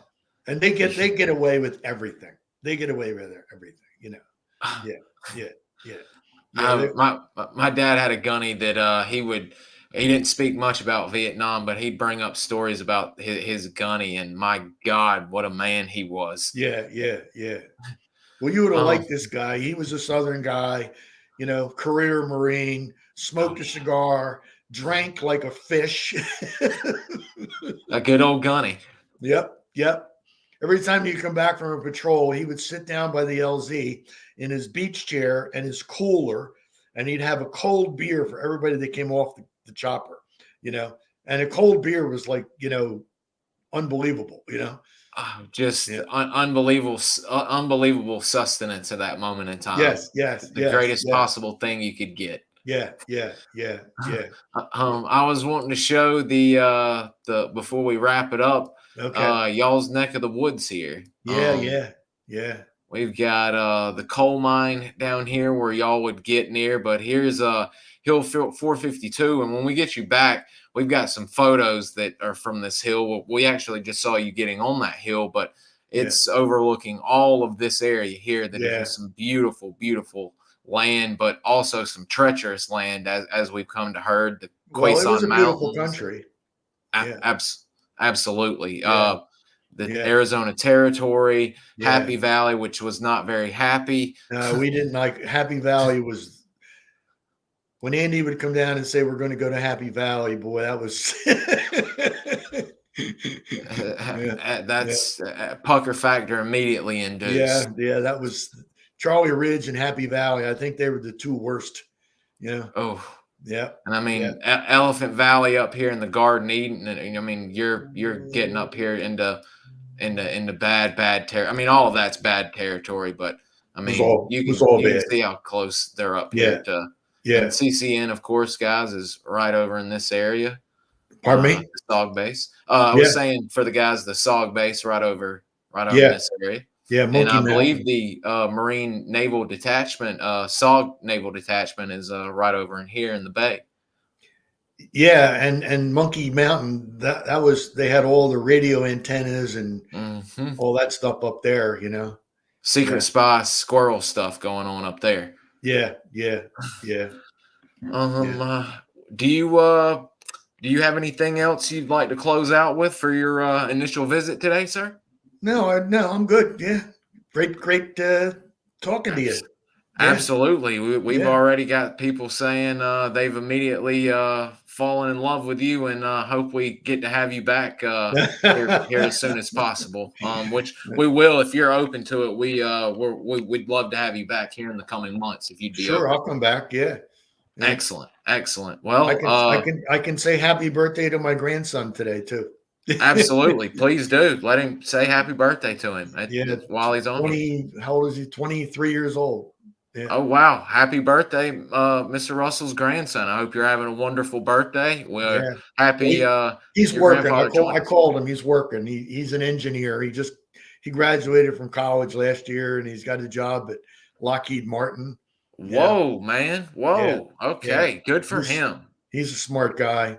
and they get away with everything. They get away with everything. You know. Yeah, yeah, yeah, yeah. My dad had a gunny that he didn't speak much about Vietnam, but he'd bring up stories about his gunny, and my God, what a man he was. Yeah, yeah, yeah. Well, you would have Oh, liked this guy. He was a Southern guy, you know, career Marine, oh smoked a yeah, cigar, drank like a fish. a good old gunny. Yep, yep. Every time you come back from a patrol, he would sit down by the LZ in his beach chair and his cooler, and he'd have a cold beer for everybody that came off the chopper, you know. And a cold beer was like, you know, unbelievable, you know. Oh, just Yeah. unbelievable, unbelievable sustenance at that moment in time. Yes, yes, The yes, greatest yes. possible thing you could get. Yeah, yeah, yeah, yeah, yeah. I was wanting to show the before we wrap it up, Okay. y'all's neck of the woods here. Yeah, yeah, yeah, We've got the coal mine down here where y'all would get near, but here's Hill 452. And when we get you back, we've got some photos that are from this hill. We actually just saw you getting on that hill, but yeah, it's overlooking all of this area here that is yeah. just some beautiful, beautiful land, but also some treacherous land as we've come to heard. The Well, it was Quaison a beautiful Mountains. country. A- Yeah, abs- Absolutely. yeah, The yeah, Arizona Territory, yeah. Happy Valley, which was not very happy. We didn't like Happy Valley was when Andy would come down and say we're going to go to Happy Valley. Boy, that was yeah, yeah, That's pucker factor immediately yeah, induced. yeah. That was Charlie Ridge and Happy Valley. I think they were the two worst. Yeah, Oh, yeah, and I yeah. mean Elephant Valley up here in the Garden Eden. And I mean you're getting up here into bad territory. I mean all of that's bad territory, but I mean Was all you can bad. see how close they're up here Yeah, to. And yeah. CCN, of course, guys, is right over in this area. Pardon me. The SOG base. I Yeah, was saying for the guys, the SOG base right over in yeah, this area. yeah. And Monkey I believe Mountain. the Marine Naval Detachment, SOG Naval Detachment, is right over in here in the bay. Yeah, and Monkey Mountain. That was they had all the radio antennas and Hmm. all that stuff up there. You know. Secret Yeah, spy squirrel stuff going on up there. yeah, yeah, yeah, yeah. Um, uh, do you have anything else you'd like to close out with for your initial visit today, sir? No, no, I'm good. Yeah, great, great talking to you. Yeah, Absolutely. We've yeah. already got people saying they've immediately fallen in love with you, and hope we get to have you back here as soon as possible. Which we will if you're open to it. We'd love to have you back here in the coming months if you'd be Sure, open. I'll come back. Yeah, yeah. Excellent, excellent. I Well, can, I can say happy birthday to my grandson today too. absolutely. Please do let him say happy birthday to him Yeah, while he's on here. 20. How old is he? 23 years old. Yeah, Oh wow! Happy birthday, Mr. Russell's grandson. I hope you're having a wonderful birthday. We're yeah. Well, happy he's your working. grandfather I joined us. called him. He's working. He's an engineer. He graduated from college last year, and he's got a job at Lockheed Martin. Yeah, Whoa, man! yeah, Whoa. yeah. Okay, good for He's him. he's a smart guy.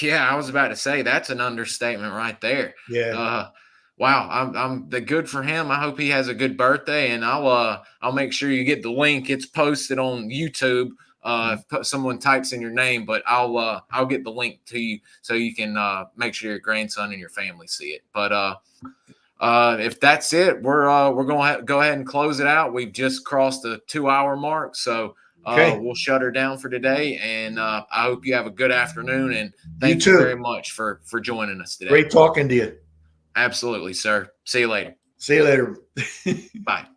Yeah, I was about to say that's an understatement right there. Yeah, Uh, wow, I'm the good for him. I hope he has a good birthday, and I'll make sure you get the link. It's posted on YouTube. If someone types in your name, but I'll get the link to you so you can make sure your grandson and your family see it. But if that's it, we're going to go ahead and close it out. We've just crossed the 2 hour mark, so okay. we'll shut her down for today. And I hope you have a good afternoon. And You thank you very too. much for joining us today. Great talking to you. Absolutely, sir. See you later. See you later. Bye.